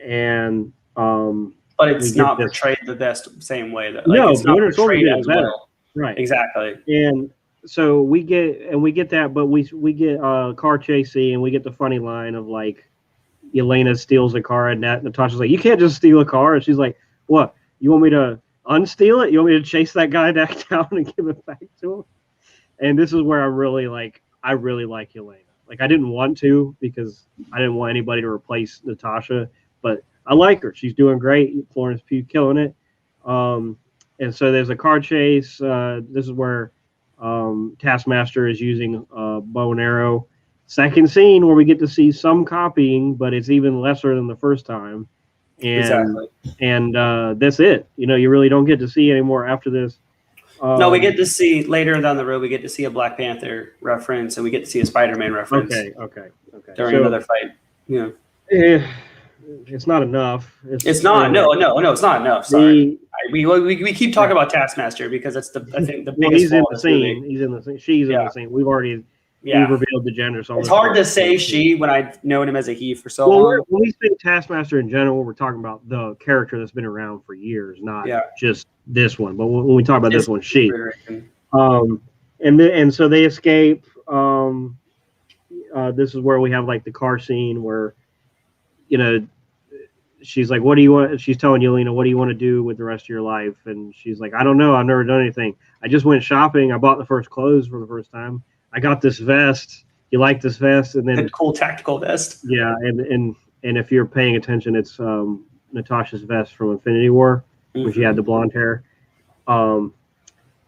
and but it's not portrayed the best same way. That, like, no, it's not Winter Soldier portrayed did as better. well. Right, exactly. And so we get that, but we get car chase scene, and we get the funny line of like Yelena steals a car, and Natasha's like, "You can't just steal a car," and she's like, "What? You want me to unsteal it? You want me to chase that guy down and give it back to him?" And this is where I really like Yelena. Like, I didn't want to because I didn't want anybody to replace Natasha, but I like her. She's doing great. Florence Pugh killing it. And so there's a car chase. This is where Taskmaster is using bow and arrow. Second scene where we get to see some copying, but it's even lesser than the first time. And, exactly. And that's it. You know, you really don't get to see anymore after this. No, we get to see later down the road. We get to see a Black Panther reference, and we get to see a Spider-Man reference. Okay. During another fight. Yeah. It's not enough. It's not. No, it's not enough. Sorry. We keep talking about Taskmaster because that's I think the biggest. He's in the scene. He's in the scene. She's in the scene. We've revealed the gender. So it's hard to say she when I've known him as a he for so long. When we say Taskmaster in general, we're talking about the character that's been around for years, not just this one. But when we talk about this one, she. And so they escape. This is where we have like the car scene where, you know, she's like, "What do you want?" She's telling Yelena, "What do you want to do with the rest of your life?" And she's like, "I don't know. I've never done anything. I just went shopping. I bought the first clothes for the first time. I got this vest. You like this vest?" And then a cool tactical vest. Yeah, and if you're paying attention, it's Natasha's vest from Infinity War, when she had the blonde hair.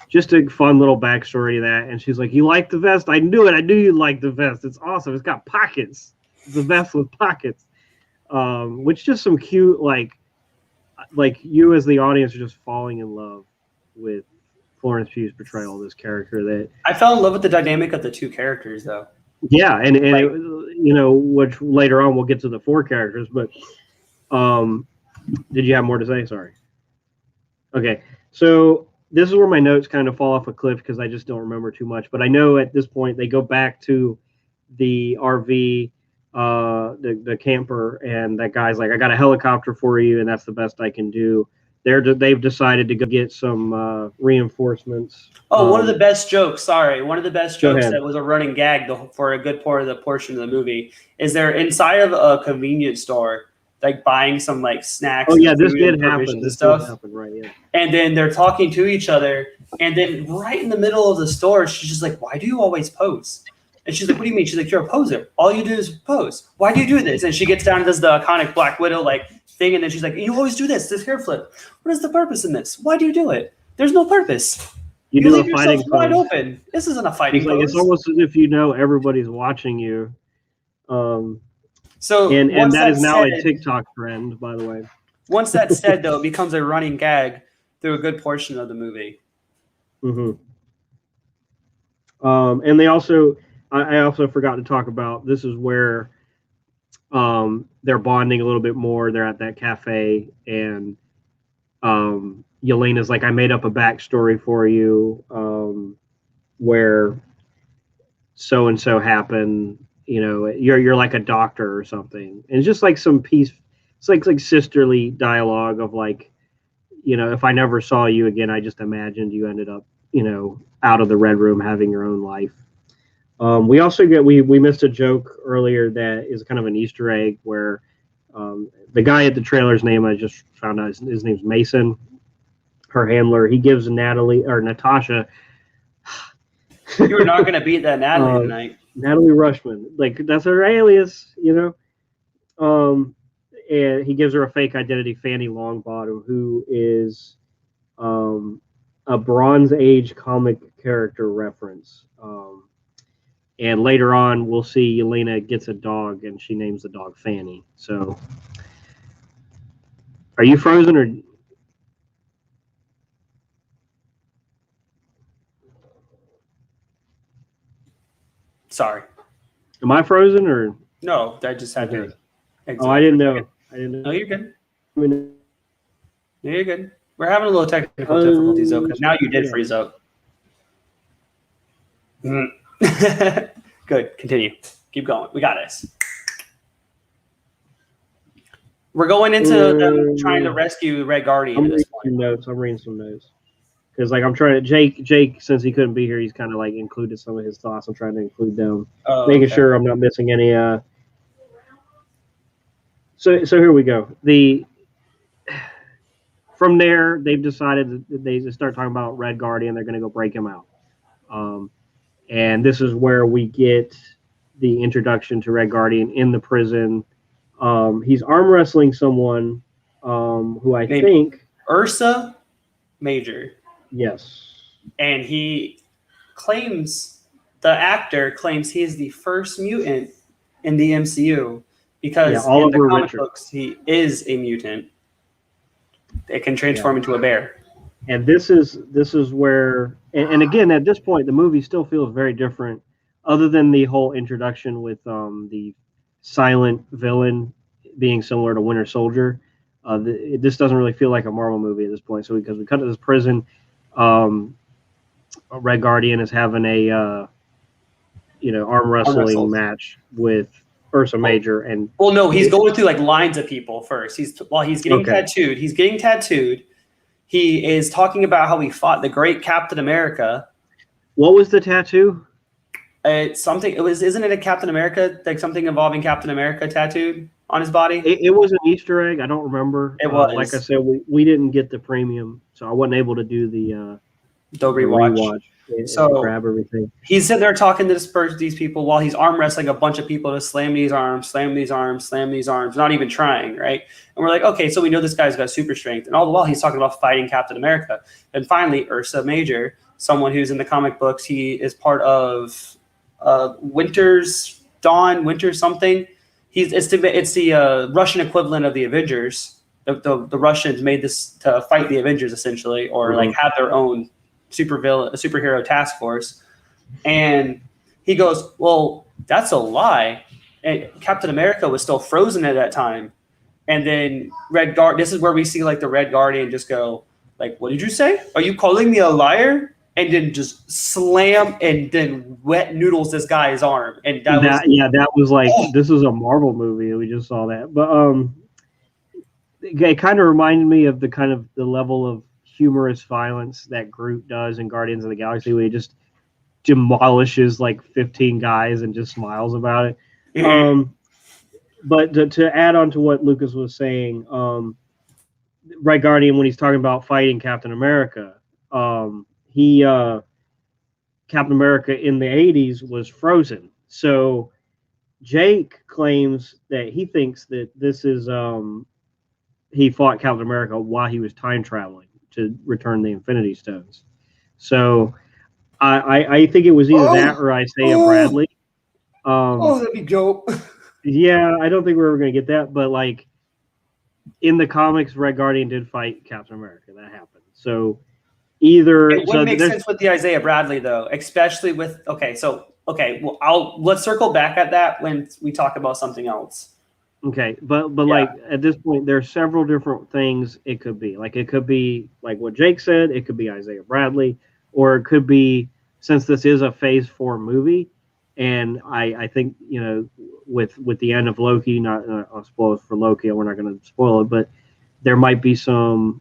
Just a fun little backstory to that. And she's like, "You like the vest? I knew it. I knew you'd like the vest. It's awesome. It's got pockets. It's a vest with pockets." Which just some cute, like you as the audience are just falling in love with Florence Pugh's portrayal of this character. That I fell in love with the dynamic of the two characters, though. Yeah, and like, which later on we'll get to the four characters. But did you have more to say? Sorry. Okay, so this is where my notes kind of fall off a cliff because I just don't remember too much. But I know at this point they go back to the RV. The camper, and that guy's like, "I got a helicopter for you, and that's the best I can do." They've decided to go get some reinforcements. One of the best jokes. One of the best jokes that was a running gag for a good part of the portion of the movie is they're inside of a convenience store, like buying some like snacks. Oh yeah, this did happen. This stuff did happen, right? Yeah. And then they're talking to each other, and then right in the middle of the store, she's just like, "Why do you always pose?" And she's like, "What do you mean?" She's like, "You're a poser. All you do is pose. Why do you do this?" And she gets down and does the iconic Black Widow like thing, and then she's like, "You always do this hair flip. What is the purpose in this? Why do you do it? There's no purpose. You do leave yourself wide open. This isn't a fighting pose." It's almost as if everybody's watching you. So and that is now a TikTok trend, by the way. Once that's said, though, it becomes a running gag through a good portion of the movie. Mm-hmm. And they also. I also forgot to talk about, this is where they're bonding a little bit more. They're at that cafe, and Yelena's like, "I made up a backstory for you where so-and-so happened. You know, you're like a doctor or something." And it's just like some piece. It's like sisterly dialogue of like, if I never saw you again, I just imagined you ended up, out of the Red Room having your own life. We also we missed a joke earlier that is kind of an Easter egg where the guy at the trailer's name, I just found out his name's Mason, her handler. He gives Natasha. You were not going to beat that Natalie tonight. Natalie Rushman, like that's her alias, and he gives her a fake identity, Fanny Longbottom, who is a Bronze Age comic character reference. And later on, we'll see Yelena gets a dog, and she names the dog Fanny. So, are you frozen or? Sorry. Am I frozen or? No, I just had Okay. to. Oh, I didn't know. I didn't know. No, you're good. I mean, No, you're good. We're having a little technical difficulties though, because now you did yeah. freeze up. Good. Continue. Keep going. We got this. We're going into them trying to rescue the Red Guardian at this point. I'm reading some notes. Because like I'm trying to Jake, since he couldn't be here, he's kind of like included some of his thoughts. I'm trying to include them, making sure I'm not missing any. So here we go. From there, they've decided that they start talking about Red Guardian. They're going to go break him out, and this is where we get the introduction to Red Guardian in the prison. He's arm wrestling someone who I think Ursa Major. Yes. And he claims, the actor claims he is the first mutant in the MCU because in the comic books he is a mutant. It can transform into a bear. And this is where, and again, at this point, the movie still feels very different, other than the whole introduction with the silent villain being similar to Winter Soldier. This doesn't really feel like a Marvel movie at this point. So because we cut to this prison. Red Guardian is having a arm wrestling match with Ursa Major, and he's going through like lines of people first. He's getting tattooed. He's getting tattooed. He is talking about how he fought the great Captain America. What was the tattoo? It's something. Isn't it a Captain America, like something involving Captain America tattooed on his body? It was an Easter egg. I don't remember. It was. Like I said, we didn't get the premium, so I wasn't able to do the rewatch. So grab everything. He's sitting there talking to these people while he's arm wrestling a bunch of people to slam these arms, not even trying, right? And we're like, okay, so we know this guy's got super strength. And all the while he's talking about fighting Captain America. And finally, Ursa Major, someone who's in the comic books, he is part of Winter's something. It's the Russian equivalent of the Avengers. The Russians made this to fight the Avengers essentially, or like have their own superhero task force. And he goes, well, that's a lie. And Captain America was still frozen at that time. And then this is where we see like the Red Guardian just go like, what did you say? Are you calling me a liar? And then just slam and then wet noodles this guy's arm. And that was like, this is a Marvel movie. We just saw that. But it kind of reminded me of the level of humorous violence that Groot does in Guardians of the Galaxy, where he just demolishes like 15 guys and just smiles about it. Mm-hmm. But to add on to what Lucas was saying, Red Guardian, when he's talking about fighting Captain America, Captain America in the 80s was frozen. So Jake claims that he thinks that this is he fought Captain America while he was time traveling to return the Infinity Stones. So I think it was either that or Isaiah Bradley. That'd be dope. Yeah, I don't think we're ever going to get that. But like in the comics, Red Guardian did fight Captain America. That happened. So either it wouldn't make sense with the Isaiah Bradley though, especially with well, let's circle back at that when we talk about something else. Okay, but like at this point, there are several different things it could be. Like it could be like what Jake said. It could be Isaiah Bradley, or it could be, since this is a Phase 4 movie, and I think with the end of Loki, not I'll spoil it for Loki. We're not going to spoil it, but there might be some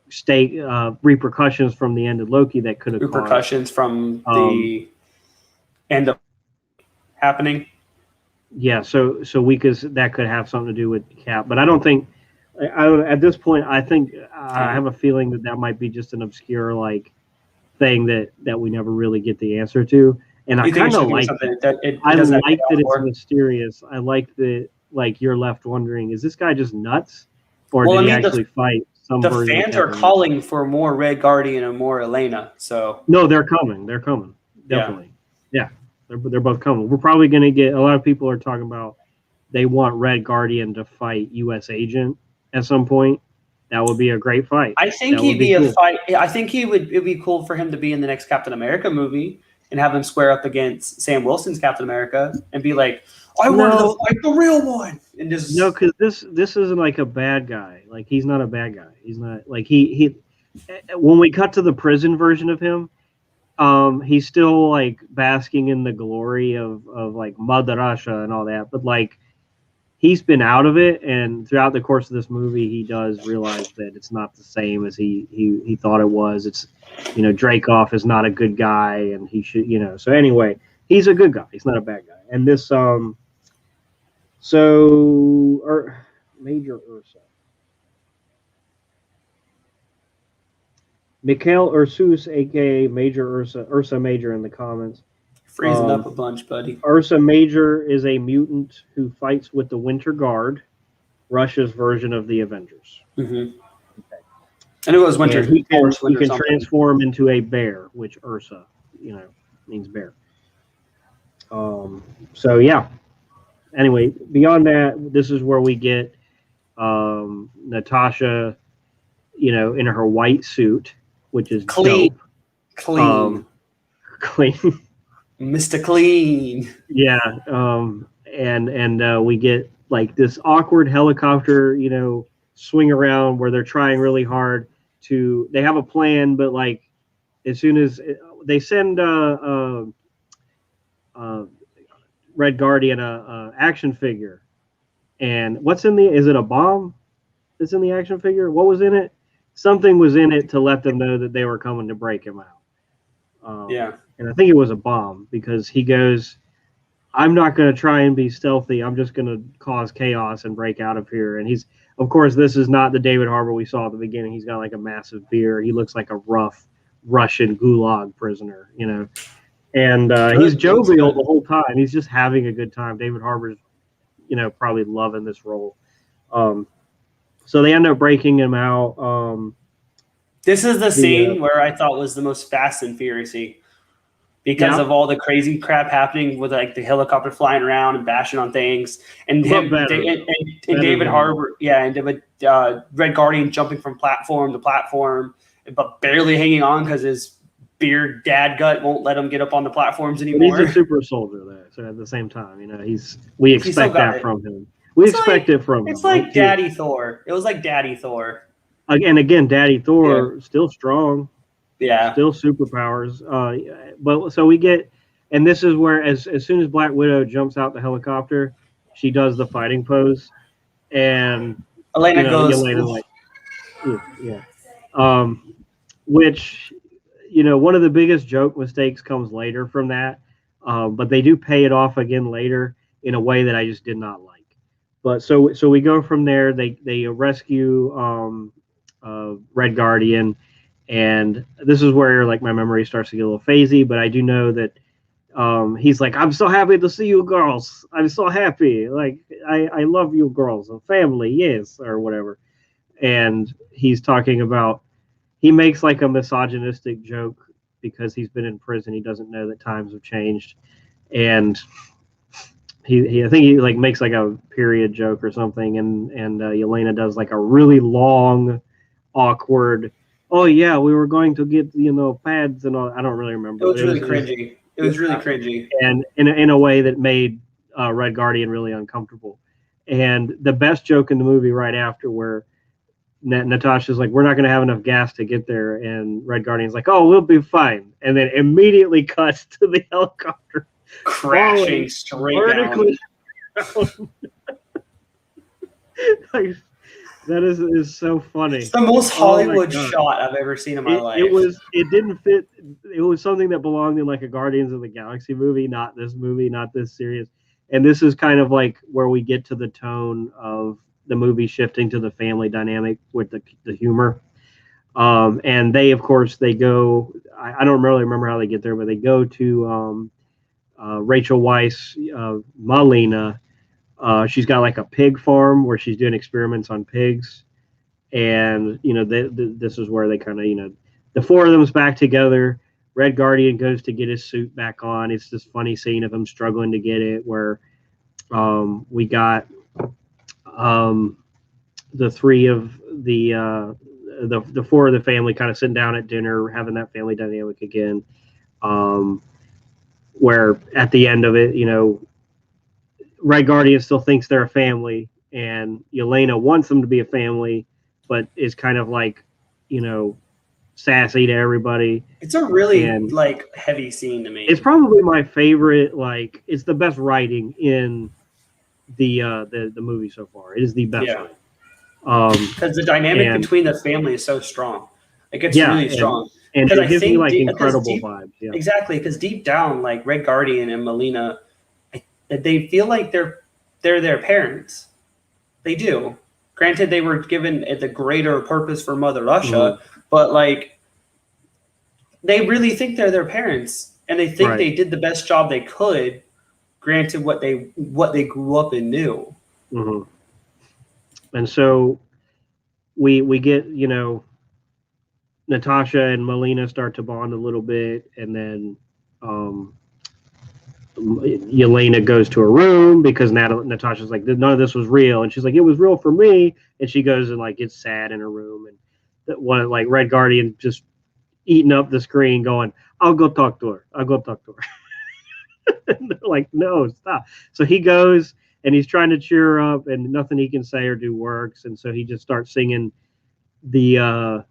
state repercussions from the end of Loki that could have caused, from the end of happening. Yeah, so that could have something to do with Cap, but I don't think. At this point, I think I have a feeling that might be just an obscure like thing that we never really get the answer to, and I kind of like that. I like that it's mysterious. I like that you're left wondering, is this guy just nuts, or did he actually fight? The fans are calling for more Red Guardian and more Elena. So no, they're coming. They're coming. Definitely. Yeah. They're both coming. We're probably going to get, a lot of people are talking about they want Red Guardian to fight U.S. Agent at some point. That would be a great fight. I think he'd be a fight. I think it'd be cool for him to be in the next Captain America movie. and have him square up against Sam Wilson's Captain America and be like, I wanted to fight the real one. And just no, because this isn't like a bad guy. Like, he's not a bad guy. He's not like he. When we cut to the prison version of him, he's still like basking in the glory of like Mother Russia and all that. But like, he's been out of it, and throughout the course of this movie, he does realize that it's not the same as he thought it was. It's, you know, Dreykov is not a good guy, and he should, you know. So anyway, he's a good guy. He's not a bad guy. And this Major Ursa. Mikhail Ursus, aka Major Ursa Major in the comments. Freezing up a bunch, buddy. Ursa Major is a mutant who fights with the Winter Guard, Russia's version of the Avengers. Mm-hmm. Okay. And it was Winter. He can transform into a bear, which Ursa, you know, means bear. So yeah. Anyway, beyond that, this is where we get Natasha, you know, in her white suit, which is clean, dope. Clean. Mr. Clean. Yeah, and we get like this awkward helicopter, you know, swing around where they're trying really hard to. They have a plan, but like as soon as they send Red Guardian a action figure, and what's in the? Is it a bomb? That's in the action figure. What was in it? Something was in it to let them know that they were coming to break him out. Yeah. And I think it was a bomb, because he goes, I'm not going to try and be stealthy. I'm just going to cause chaos and break out of here. And he's, of course, this is not the David Harbour we saw at the beginning. He's got like a massive beard. He looks like a rough Russian gulag prisoner, you know. And he's jovial the whole time. He's just having a good time. David Harbour's, you know, probably loving this role. So they end up breaking him out. This is the scene where I thought was the most Fast and Furious-y, because of all the crazy crap happening with like the helicopter flying around and bashing on things, and him and David Harbour, and Red Guardian jumping from platform to platform, but barely hanging on because his beard dad gut won't let him get up on the platforms anymore. But he's a super soldier though, so at the same time, you know, we expect that from him. We expect it from him. It's like Daddy Thor. It was like Daddy Thor. Again, Daddy Thor still strong. Yeah. Still superpowers. But so we get, and this is where as soon as Black Widow jumps out the helicopter, she does the fighting pose, and Elena goes, like, which, you know, one of the biggest joke mistakes comes later from that, but they do pay it off again later in a way that I just did not like. But so we go from there. They rescue Red Guardian, and this is where like my memory starts to get a little phasey. But I do know that he's like, I'm so happy to see you girls. I'm so happy. Like I love you girls, a family, yes, or whatever. And he's talking about, he makes like a misogynistic joke because he's been in prison. He doesn't know that times have changed, and I think he like makes like a period joke or something, and Yelena does like a really long, awkward, oh yeah, we were going to get, you know, pads and all. I don't really remember. It was really cringy. It was really cringy, and in a way that made Red Guardian really uncomfortable. And the best joke in the movie right after, where Natasha's like, we're not going to have enough gas to get there, and Red Guardian's like, oh, we'll be fine, and then immediately cuts to the helicopter crashing straight down. Like, that is so funny. It's the most Hollywood shot I've ever seen in my life. It didn't fit. It was something that belonged in like a Guardians of the Galaxy movie, not this series. And this is kind of like where we get to the tone of the movie shifting to the family dynamic with the humor. And they, of course, they go, I don't really remember how they get there, but they go to Rachel Weisz, Malina. She's got like a pig farm where she's doing experiments on pigs. And, you know, this is where they kind of, you know, the four of them's back together. Red Guardian goes to get his suit back on. It's this funny scene of him struggling to get it, where we got the three of the four of the family kind of sitting down at dinner, having that family dynamic again. where at the end of it, Red Guardian still thinks they're a family, and Yelena wants them to be a family, but is kind of like, sassy to everybody. It's a really heavy scene to me. It's probably my favorite. It's the best writing in the movie so far. It is the best writing. Because the dynamic between the family is so strong. It gets really strong. And it gives me incredible vibes. Yeah. Exactly, because deep down, Red Guardian and Melina, they feel like they're their parents. They do. Granted, they were given the greater purpose for Mother Russia, but they really think they're their parents, and they think they did the best job they could. Granted, what they grew up and knew. Mm-hmm. And so we get Natasha and Melina start to bond a little bit, and then Yelena goes to her room because Natasha's like, none of this was real, and she's like, it was real for me, and she goes and gets sad in her room, and Red Guardian just eating up the screen, going, I'll go talk to her. And they're like, no, stop. So he goes and he's trying to cheer her up, and nothing he can say or do works, and so he just starts singing the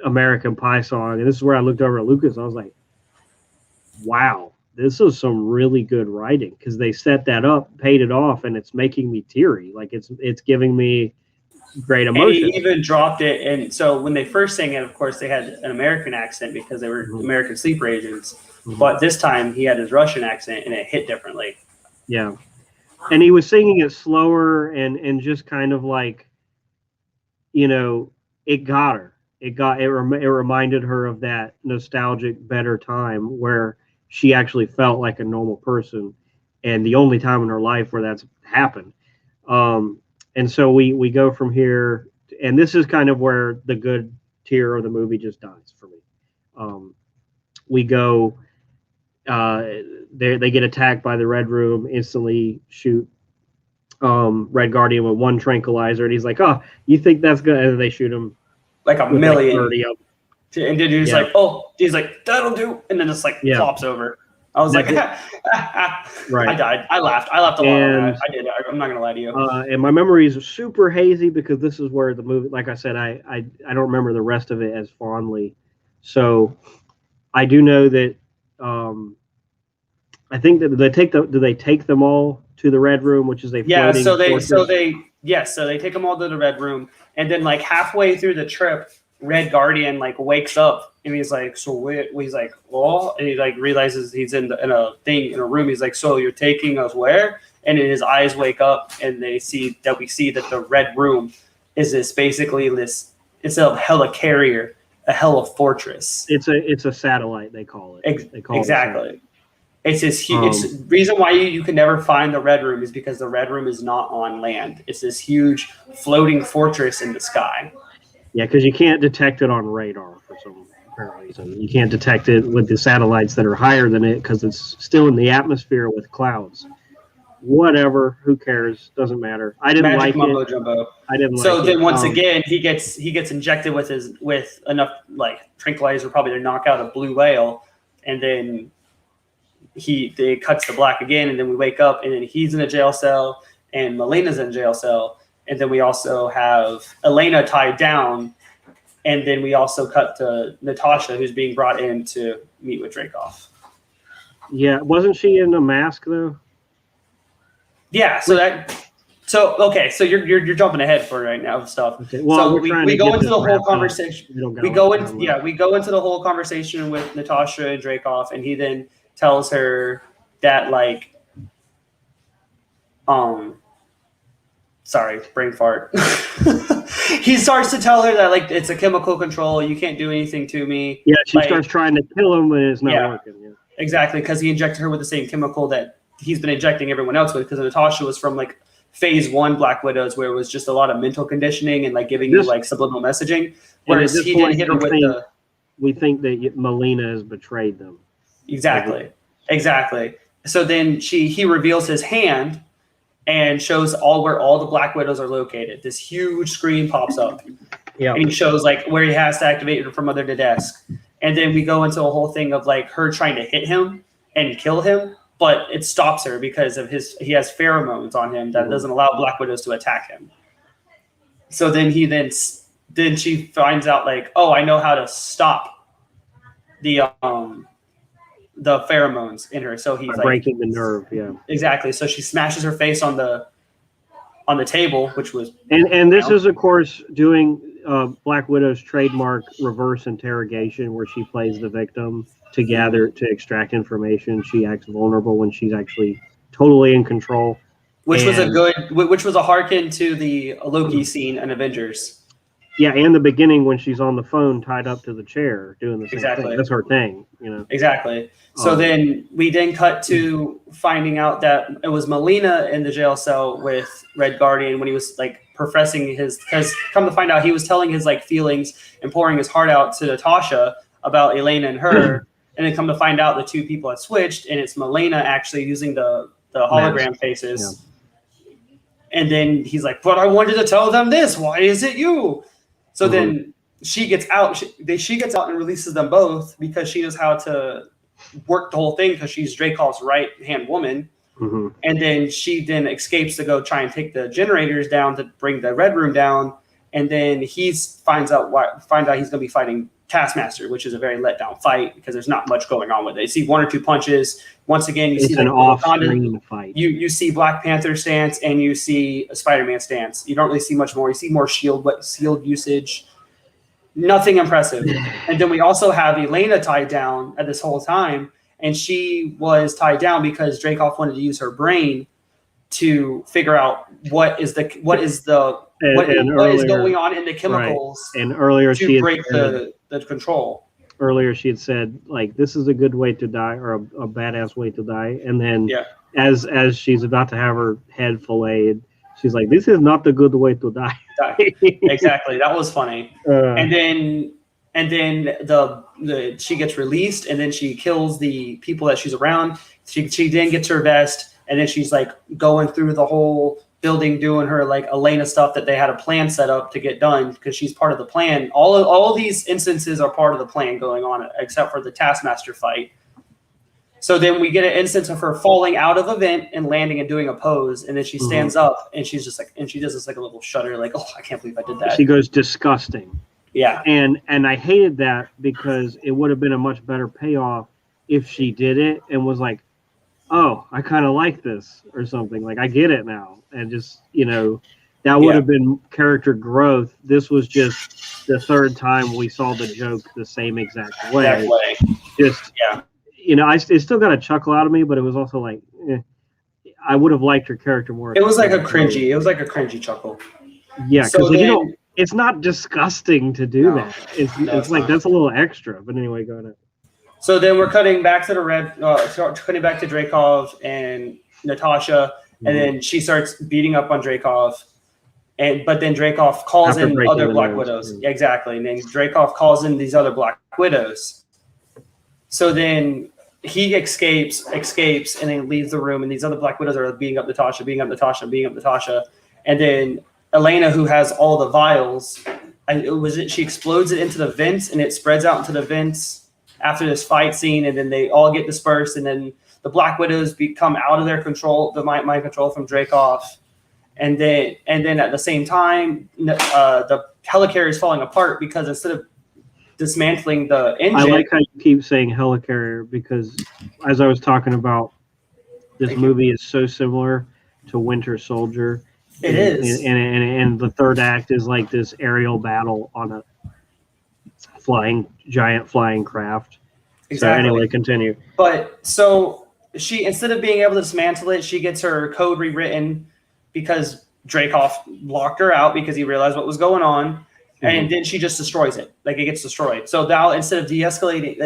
American Pie song, and this is where I looked over at Lucas. I was like, wow, this is some really good writing, because they set that up, paid it off, and it's making me teary. It's giving me great emotion. And he even dropped it, and so when they first sang it, of course, they had an American accent because they were American sleeper agents. But this time he had his Russian accent, and it hit differently. Yeah, and he was singing it slower and just kind of it got her. It reminded her of that nostalgic, better time where she actually felt like a normal person, and the only time in her life where that's happened. And so we go from here, and this is kind of where the good tier of the movie just dies for me. We go, they get attacked by the Red Room, instantly shoot Red Guardian with one tranquilizer, and he's like, oh, you think that's good? And they shoot him like a million. 30 of them. And then he's like, oh, he's like, that'll do. And then it's flops over. I was like, right. I died. I laughed a lot. I did. I'm not going to lie to you. And my memory is super hazy because this is where the movie, like I said, I don't remember the rest of it as fondly. So I do know that I think that do they take them all to the Red Room, which is a floating fortress? So they take them all to the Red Room, and then halfway through the trip, Red Guardian wakes up, and he's like, he's like, oh, and he realizes he's in a room. He's like, so you're taking us where? And then his eyes wake up, and we see that the Red Room is basically instead of helicarrier, a helifortress. It's a satellite, they call it. Exactly. It's this huge. It's reason why you can never find the Red Room is because the Red Room is not on land. It's this huge floating fortress in the sky. Yeah, because you can't detect it on radar for some apparent reason. You can't detect it with the satellites that are higher than it because it's still in the atmosphere with clouds. Whatever, who cares? Doesn't matter. I didn't like it. Jumbo. I didn't like it. So then once again, he gets injected with enough tranquilizer probably to knock out a blue whale, and then they cuts to black again, and then we wake up, and then he's in a jail cell, and Melina's in a jail cell, and then we also have Elena tied down, and then we also cut to Natasha, who's being brought in to meet with Dreykov. Yeah, wasn't she in a mask though? Yeah, so you're jumping ahead for right now stuff. Okay. Well, so we go into the whole conversation. We go into the whole conversation with Natasha and Dreykov, and he then tells her that sorry, brain fart. He starts to tell her that it's a chemical control. You can't do anything to me. Yeah, she starts trying to kill him, and it's not working. Yeah. Exactly, because he injected her with the same chemical that he's been injecting everyone else with. Because Natasha was from phase 1 Black Widows, where it was just a lot of mental conditioning and giving you subliminal messaging. Whereas he didn't hit her with the. We think that Melina has betrayed them. Exactly. So then he reveals his hand and shows where all the Black Widows are located. This huge screen pops up. Yeah. And he shows where he has to activate her from under the desk. And then we go into a whole thing of her trying to hit him, and kill him, but it stops her because of he has pheromones on him that doesn't allow Black Widows to attack him. So then she finds out like, oh, I know how to stop the pheromones in her. So he's breaking the nerve. Yeah, exactly. So she smashes her face on the table, which was and this is of course doing Black Widow's trademark reverse interrogation, where she plays the victim to extract information. She acts vulnerable when she's actually totally in control. Which was a harken to the Loki scene in Avengers. Yeah, and the beginning when she's on the phone tied up to the chair doing the same thing. That's her thing, Exactly. So then we cut to finding out that it was Melina in the jail cell with Red Guardian when he was like professing because come to find out he was telling his like feelings and pouring his heart out to Natasha about Elena and her. And then come to find out the two people had switched and it's Melina actually using the hologram faces. Yeah. And then he's like, but I wanted to tell them this. Why is it you? So then she gets out. She gets out and releases them both because she knows how to work the whole thing because she's Dreykov's right-hand woman. Mm-hmm. And then she escapes to go try and take the generators down to bring the Red Room down. And then he finds out he's going to be fighting Taskmaster, which is a very let down fight because there's not much going on with it. You see one or two punches. Once again, you see an off-screen fight. You see Black Panther stance and you see a Spider-Man stance. You don't really see much more. You see more shield usage. Nothing impressive. And then we also have Elena tied down at this whole time, and she was tied down because Dreykov wanted to use her brain to figure out what is going on in the chemicals. Right. And earlier to break the control. Earlier she had said like this is a good way to die or a badass way to die, and then as she's about to have her head filleted, she's like, this is not the good way to die. Exactly. That was funny. And then she gets released, and then she kills the people that she's around. She then gets her vest, and then she's like going through the whole building doing her like Elena stuff that they had a plan set up to get done because she's part of the plan. All of these instances are part of the plan going on except for the Taskmaster fight. So then we get an instance of her falling out of a vent and landing and doing a pose, and then she stands up and she's just like, and she does this like a little shudder, like, oh, I can't believe I did that. She goes disgusting. Yeah. And I hated that because it would have been a much better payoff if she did it and was like, oh, I kind of like this or something. Like, I get it now. And just, that would have been character growth. This was just the third time we saw the joke the same exact way. I still got a chuckle out of me, but it was also like, I would have liked her character more. It was like a cringy chuckle. Yeah, because it's not disgusting to do that. It's like that's a little extra. But anyway, go ahead. So then we're cutting back to cutting back to Dreykov and Natasha, and then she starts beating up on Dreykov, but then Dreykov calls in other Black Widows. Yeah, exactly, and then Dreykov calls in these other Black Widows. So then he escapes, and then leaves the room, and these other Black Widows are beating up Natasha, and then Elena, who has all the vials, she explodes it into the vents, and it spreads out into the vents after this fight scene, and then they all get dispersed, and then the Black Widows become out of their control, the mind control from Dreykov, and then at the same time, the helicarrier is falling apart because instead of dismantling the engine. I like how you keep saying helicarrier because, as I was talking about, this movie is so similar to Winter Soldier. It is, and the third act is like this aerial battle on a giant flying craft. Exactly. So anyway, continue. But so she, instead of being able to dismantle it, she gets her code rewritten because Dreykov locked her out because he realized what was going on. And then she just destroys it. Like, it gets destroyed. So now, instead of de-escalating,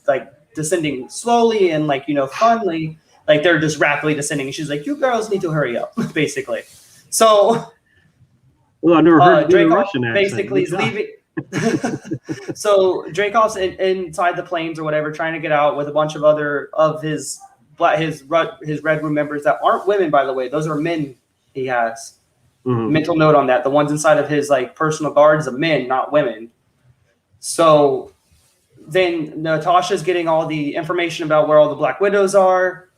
like descending slowly and like, funly, like they're just rapidly descending. And she's like, you girls need to hurry up, basically. So well, I never heard Dreykov Russian accent. Basically is leaving. So Dreykov's inside the planes or whatever, trying to get out with a bunch of other of his Red Room members that aren't women, by the way. Those are men he has. Mm-hmm. Mental note on that. The ones inside of his like personal guards are men, not women. So then Natasha's getting all the information about where all the Black Widows are,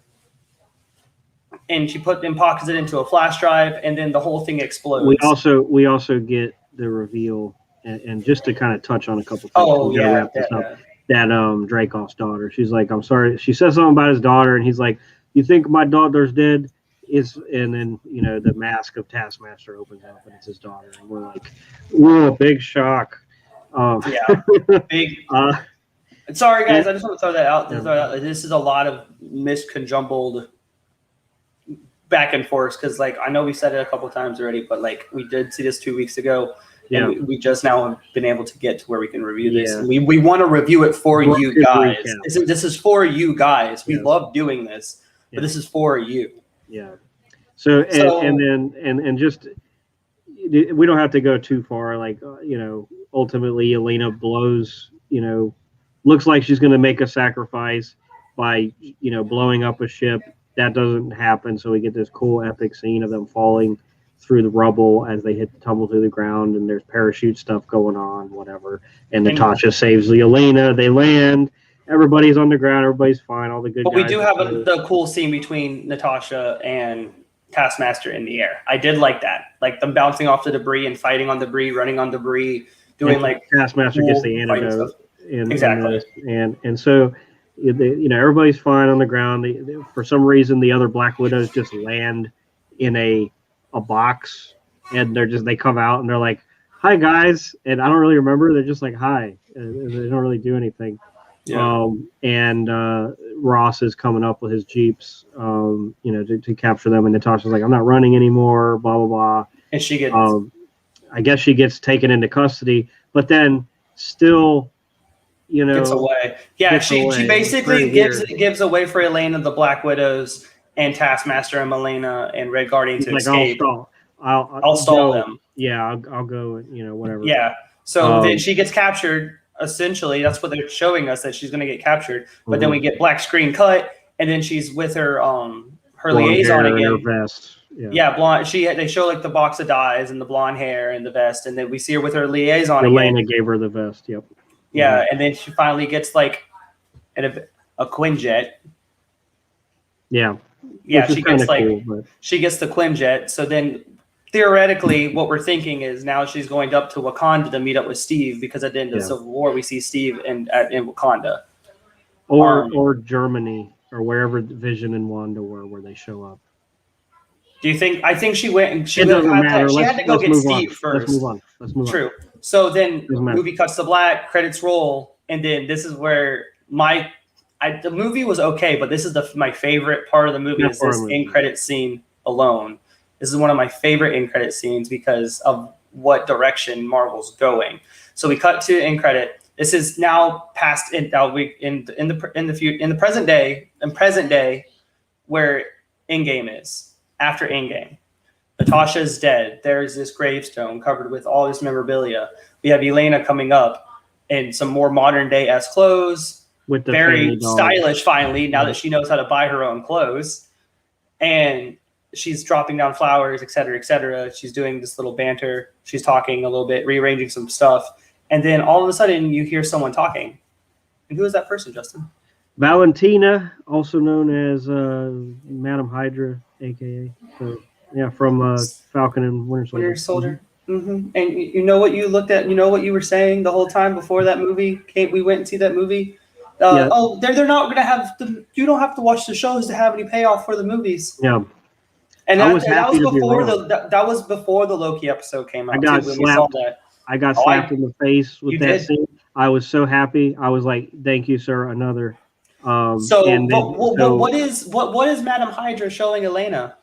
and she pockets it into a flash drive, and then the whole thing explodes. We also get the reveal, and just to kind of touch on a couple things. Oh yeah, wrap this up. That Dreykov's daughter. She's like, I'm sorry. She says something about his daughter, and he's like, you think my daughter's dead? And then the mask of Taskmaster opens up, and it's his daughter, and we're like, whoa, big shock. Big. Sorry, guys. I just want to throw that out. This is a lot of misconjumbled back and forth because, like, I know we said it a couple times already, but like we did see this 2 weeks ago. Yeah. And we just now have been able to get to where we can review this. Yeah. And we want to review it for you guys. This is for you guys. We love doing this, but this is for you. Yeah. So and just we don't have to go too far. Like ultimately, Elena blows. Looks like she's going to make a sacrifice by blowing up a ship. That doesn't happen. So we get this cool epic scene of them falling through the rubble as they tumble through the ground, and there's parachute stuff going on, whatever. And Natasha saves the Elena. They land. Everybody's on the ground. Everybody's fine. All the good guys. But we do have the cool scene between Natasha and Taskmaster in the air. I did like that. Like them bouncing off the debris and fighting on debris, running on debris, doing like Taskmaster gets the antidote. Exactly. And so everybody's fine on the ground. For some reason, the other Black Widows just land in a box, and they come out and they're like, "Hi guys," and I don't really remember. They're just like, "Hi," and they don't really do anything. Yeah. And Ross is coming up with his jeeps, to capture them, and Natasha's like, "I'm not running anymore." Blah blah blah. And she gets, I guess she gets taken into custody, but then still, gets away. Yeah, she basically gives away for Elena the Black Widows and Taskmaster and Melena and Red Guardian to escape. I'll stall them. Yeah, I'll go. Whatever. Yeah. So then she gets captured. Essentially, that's what they're showing us, that she's going to get captured. But then we get black screen cut, and then she's with her liaison again. Her vest. Yeah, blonde. They show like the box of dyes and the blonde hair and the vest, and then we see her with her liaison again. Elena gave her the vest. Yep. Yeah, and then she finally gets like a Quinjet. Yeah. Yeah, she gets the Quinjet. So then theoretically, what we're thinking is now she's going up to Wakanda to meet up with Steve, because at the end of Civil War, we see Steve in Wakanda. Or Germany, or wherever Vision and Wanda were, where they show up. Do you think? I think she went. She had to go get Steve first. Let's move on. True. So then movie cuts to black, credits roll, and then this is where the movie was okay, but this is my favorite part of the movie. Is this end credit scene alone? This is one of my favorite end credit scenes because of what direction Marvel's going. So we cut to end credit. This is now past in the present day where Endgame is. After Endgame, Natasha's dead. There's this gravestone covered with all this memorabilia. We have Elena coming up in some more modern day-esque clothes, with the very stylish finally, now that she knows how to buy her own clothes. And she's dropping down flowers, et cetera, et cetera. She's doing this little banter. She's talking a little bit, rearranging some stuff. And then all of a sudden you hear someone talking. And who is that person, Justin? Valentina, also known as Madam Hydra, a.k.a. From Falcon and Winter Soldier. Mm-hmm. And you know what you looked at? You know what you were saying the whole time before that movie? We went and see that movie. Oh, they're not going to have you don't have to watch the shows to have any payoff for the movies. Yeah. And that was before the Loki episode came out. I got slapped. I got slapped in the face with that scene. I was so happy. I was like, "Thank you, sir." Another. What is Madam Hydra showing Elena?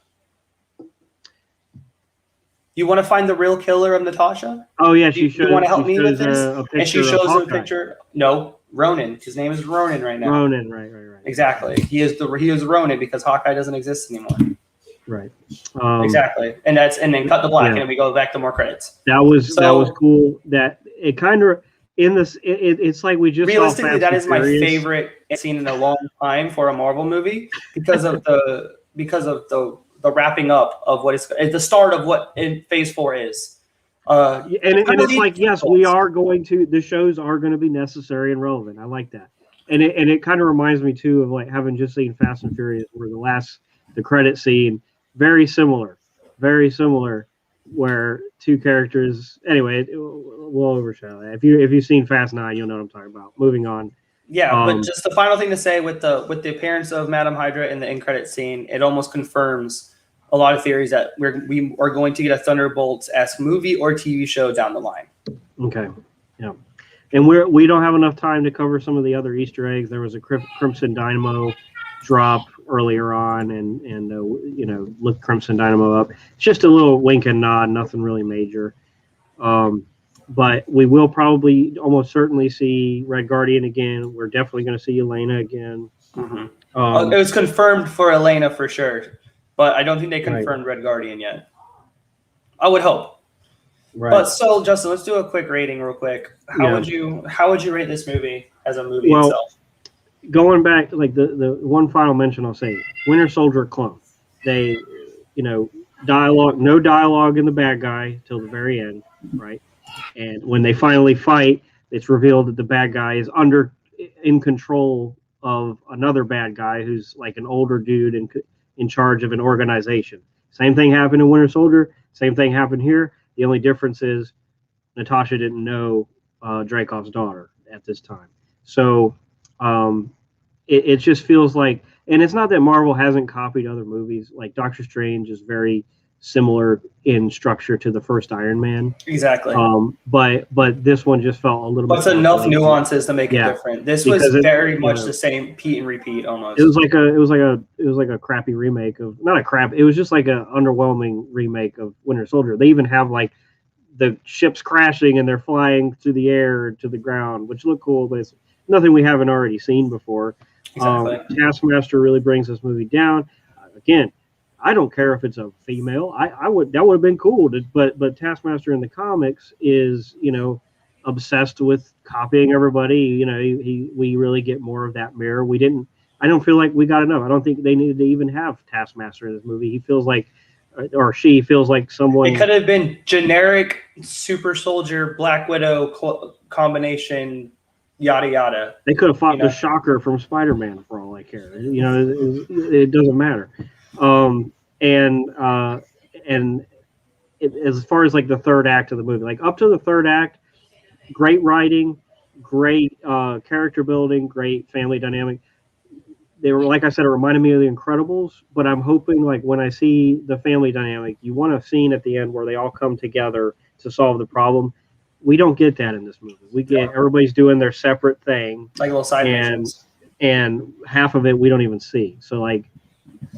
You want to find the real killer of Natasha? Oh yeah, she shows. You want to help me with this? And she shows a picture. No, Ronan. His name is Ronan right now. Ronan, right. Exactly. He is Ronan because Hawkeye doesn't exist anymore. Right. Exactly. And then cut the black and then we go back to more credits. That was cool. That it kind of it's like we just realistically that is my favorite scene in a long time for a Marvel movie because of the wrapping up of what is the start of what Phase 4 is. And it's like, yes, we are going to, the shows are going to be necessary and relevant. I like that. And it kind of reminds me too of like having just seen Fast and Furious, where the credit scene, very similar, where two characters. Anyway, we'll overshadow that. If you've seen Fast 9, you'll know what I'm talking about. Moving on. Yeah, but just the final thing to say with the appearance of Madame Hydra in the end credit scene, it almost confirms a lot of theories that we are going to get a Thunderbolts-esque movie or TV show down the line. Okay, yeah, and we don't have enough time to cover some of the other Easter eggs. There was a Crimson Dynamo drop earlier on, and look Crimson Dynamo up. It's just a little wink and nod, nothing really major. But we will probably almost certainly see Red Guardian again. We're definitely going to see Elena again. Mm-hmm. It was confirmed for Elena for sure, but I don't think they confirmed Red Guardian yet. I would hope. Right. But so, Justin, let's do a quick rating real quick. How would you rate this movie as a movie itself? Going back, like the one final mention I'll say, Winter Soldier clone. They, no dialogue in the bad guy till the very end, right? And when they finally fight, it's revealed that the bad guy is in control of another bad guy who's like an older dude in charge of an organization. Same thing happened in Winter Soldier. Same thing happened here. The only difference is Natasha didn't know Dreykov's daughter at this time. So it just feels like, and it's not that Marvel hasn't copied other movies. Like Doctor Strange is very similar in structure to the first Iron Man. Exactly. But this one just felt a little bit. But enough nuances to make it different. This was very much the same Pete and repeat almost. It was like a crappy remake of, not a crap. It was just like an underwhelming remake of Winter Soldier. They even have like the ships crashing and they're flying through the air to the ground, which look cool, but it's nothing we haven't already seen before. Exactly. Taskmaster really brings this movie down. Again, I don't care if it's a female. That would have been cool. But Taskmaster in the comics is, obsessed with copying everybody. We really get more of that mirror. I don't feel like we got enough. I don't think they needed to even have Taskmaster in this movie. He feels like, or she feels like someone. It could have been generic Super Soldier, Black Widow combination, yada yada. They could have fought the Shocker from Spider-Man for all I care. It doesn't matter. As far as like the third act of the movie, like up to the third act, great writing, great character building, great family dynamic. They were, like I said, it reminded me of The Incredibles, but I'm hoping like when I see the family dynamic, you want a scene at the end where they all come together to solve the problem. We don't get that in this movie. We get everybody's doing their separate thing, like little side missions, and half of it we don't even see. So like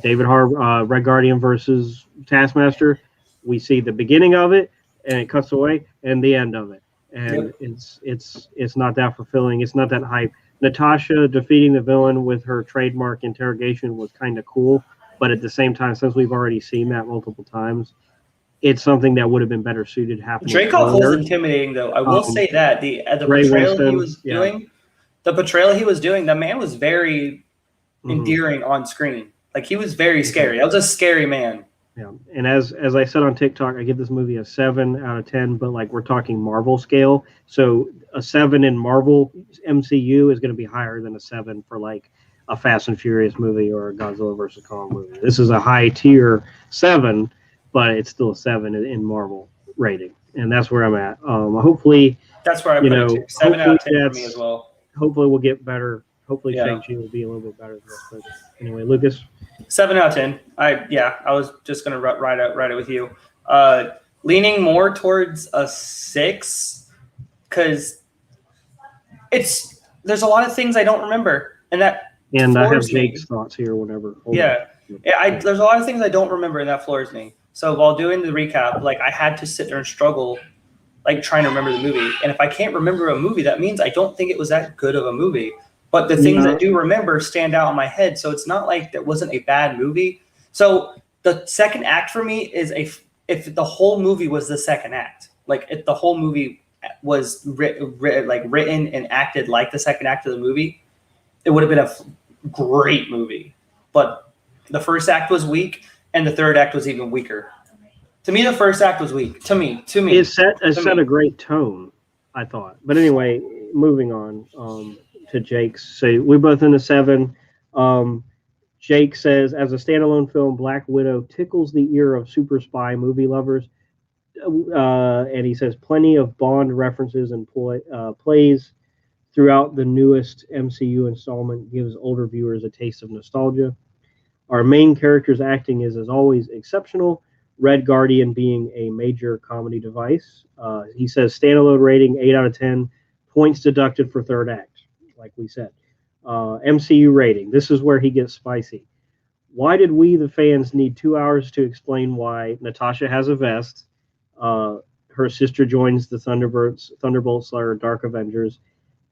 David Harbour, Red Guardian versus Taskmaster, we see the beginning of it and it cuts away, and the end of it, and it's not that fulfilling. It's not that hype. Natasha defeating the villain with her trademark interrogation was kind of cool, but at the same time, since we've already seen that multiple times, it's something that would have been better suited happening. Dreykov was intimidating, though. I will say that the portrayal he was doing, the man was very endearing on screen. Like he was very scary. That was a scary man. Yeah, and as I said on TikTok, I give this movie a 7 out of 10. But like we're talking Marvel scale, so a 7 in Marvel MCU is going to be higher than a 7 for like a Fast and Furious movie or a Godzilla vs. Kong movie. This is a high tier 7, but it's still a 7 in Marvel rating, and that's where I'm at. Hopefully, that's where I put it too. 7 out of 10 for me as well. Hopefully, we'll get better. Hopefully, Shang-Chi will be a little bit better than this. But anyway, Lucas. 7 out of 10. I was just gonna write it with you. Leaning more towards a 6 because there's a lot of things I don't remember, and I have Jake's thoughts here. Whenever. There's a lot of things I don't remember, and that floors me. So while doing the recap, like I had to sit there and struggle, like trying to remember the movie. And if I can't remember a movie, that means I don't think it was that good of a movie. But the things I do remember stand out in my head. So it's not like that wasn't a bad movie. So the second act for me is if the whole movie was the second act, like if the whole movie was written and acted like the second act of the movie, it would have been a great movie. But the first act was weak, and the third act was even weaker To me, the first act was weak. To me. It set a great tone, I thought. But anyway, moving on to Jake's. So we're both in the 7. Jake says, as a standalone film, Black Widow tickles the ear of super spy movie lovers. And he says plenty of Bond references and plays throughout the newest MCU installment gives older viewers a taste of nostalgia. Our main character's acting is, as always, exceptional. Red Guardian being a major comedy device. He says standalone rating 8 out of 10, points deducted for third act, like we said. MCU rating. This is where he gets spicy. Why did we, the fans, need 2 hours to explain why Natasha has a vest? Her sister joins the Thunderbolts or Dark Avengers,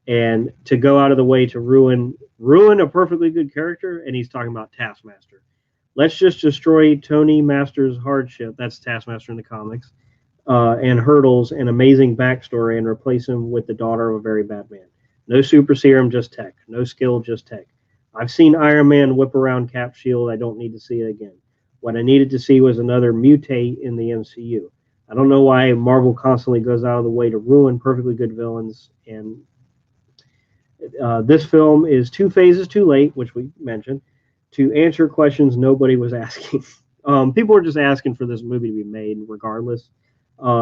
and to go out of the way to ruin a perfectly good character, and he's talking about Taskmaster. Let's just destroy Tony Master's hardship, that's Taskmaster in the comics, and hurdles and amazing backstory, and replace him with the daughter of a very bad man. No super serum, just tech. No skill, just tech. I've seen Iron Man whip around Cap's shield. I don't need to see it again. What I needed to see was another mutate in the MCU. I don't know why Marvel constantly goes out of the way to ruin perfectly good villains. And this film is 2 phases too late, which we mentioned, to answer questions nobody was asking. People were just asking for this movie to be made regardless.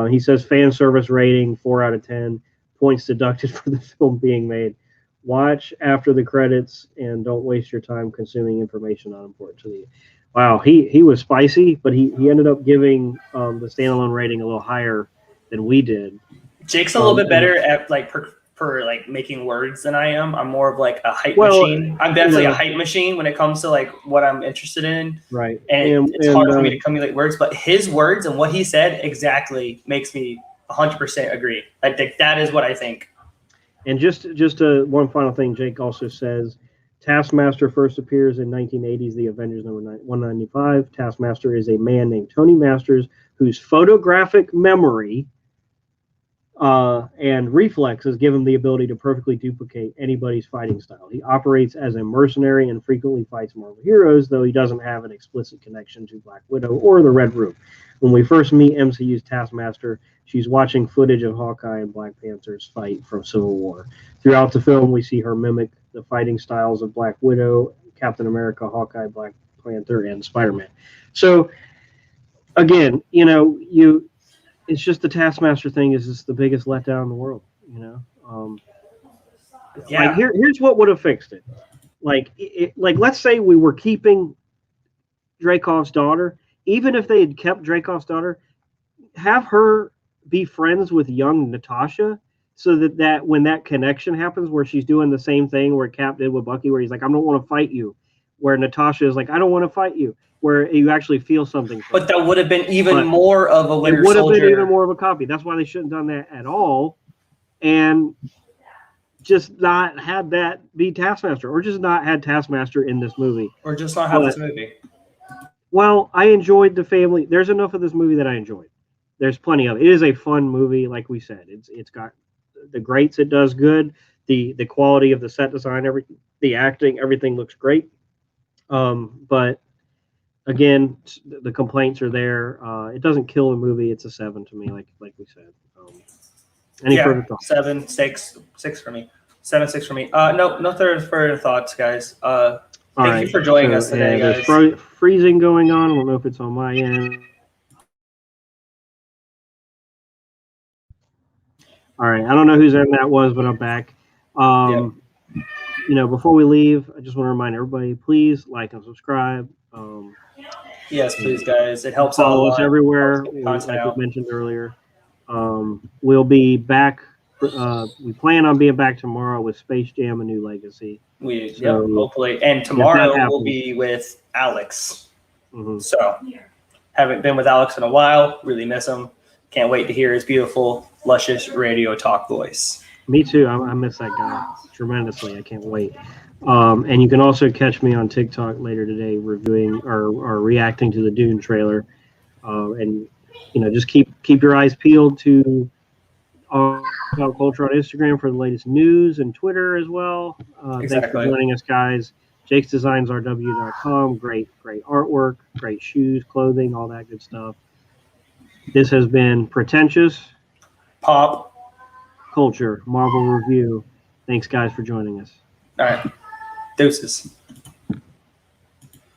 He says fan service rating 4 out of 10, points deducted for the film being made. Watch after the credits and don't waste your time consuming information not important to you. Wow, he was spicy, but he ended up giving the standalone rating a little higher than we did. Jake's a little bit better at like per like making words than I am. I'm more of like a hype machine. I'm definitely a hype machine when it comes to like what I'm interested in. Right. And it's hard for me to accumulate words, but his words and what he said exactly makes me 100% agree. I think that is what I think. And just one final thing, Jake also says, Taskmaster first appears in 1980's The Avengers number 195. Taskmaster is a man named Tony Masters whose photographic memory and reflexes give him the ability to perfectly duplicate anybody's fighting style. He operates as a mercenary and frequently fights Marvel heroes, though he doesn't have an explicit connection to Black Widow or the Red Room. When we first meet MCU's Taskmaster, she's watching footage of Hawkeye and Black Panther's fight from Civil War. Throughout the film, we see her mimic the fighting styles of Black Widow, Captain America, Hawkeye, Black Panther, and Spider-Man. So, again, it's just the Taskmaster thing is just the biggest letdown in the world, Yeah. Like here's what would have fixed it. Like let's say we were keeping Dreykov's daughter. Even if they had kept Dreykov's daughter, have her be friends with young Natasha, so that when that connection happens, where she's doing the same thing where Cap did with Bucky, where he's like, I don't want to fight you, where Natasha is like, I don't want to fight you, where you actually feel something. But that would have been even more of a Winter Soldier. It would have been even more of a copy. That's why they shouldn't have done that at all, and just not had that be Taskmaster, or just not had Taskmaster in this movie, or just not have this movie. Well, I enjoyed the family. There's enough of this movie that I enjoyed. There's plenty of it. It is a fun movie, like we said. It's got the greats. It does good. The quality of the set design, everything, the acting, everything looks great. But again, the complaints are there. It doesn't kill the movie. It's a 7 to me, like we said. Any further thoughts? 7, 6 for me. 7, 6 for me. No further thoughts, guys. Thank you for joining us today, guys. There's freezing going on. I don't know if it's on my end. All right. I don't know whose end that was, but I'm back. Before we leave, I just want to remind everybody, please like and subscribe. Yes, please, guys. It helps follow us everywhere, like we mentioned earlier. We'll be back. We plan on being back tomorrow with Space Jam: A New Legacy. Hopefully. And tomorrow we'll be with Alex. Mm-hmm. So, haven't been with Alex in a while. Really miss him. Can't wait to hear his beautiful, luscious radio talk voice. Me too. I miss that guy tremendously. I can't wait. And you can also catch me on TikTok later today reviewing or reacting to the Dune trailer. And just keep your eyes peeled to Pop Culture on Instagram for the latest news, and Twitter as well. Thanks for joining us, guys. JakesDesignsRW.com. Great artwork, great shoes, clothing, all that good stuff. This has been Pretentious Pop. Culture Marvel Review. Thanks, guys, for joining us. All right. Deuces.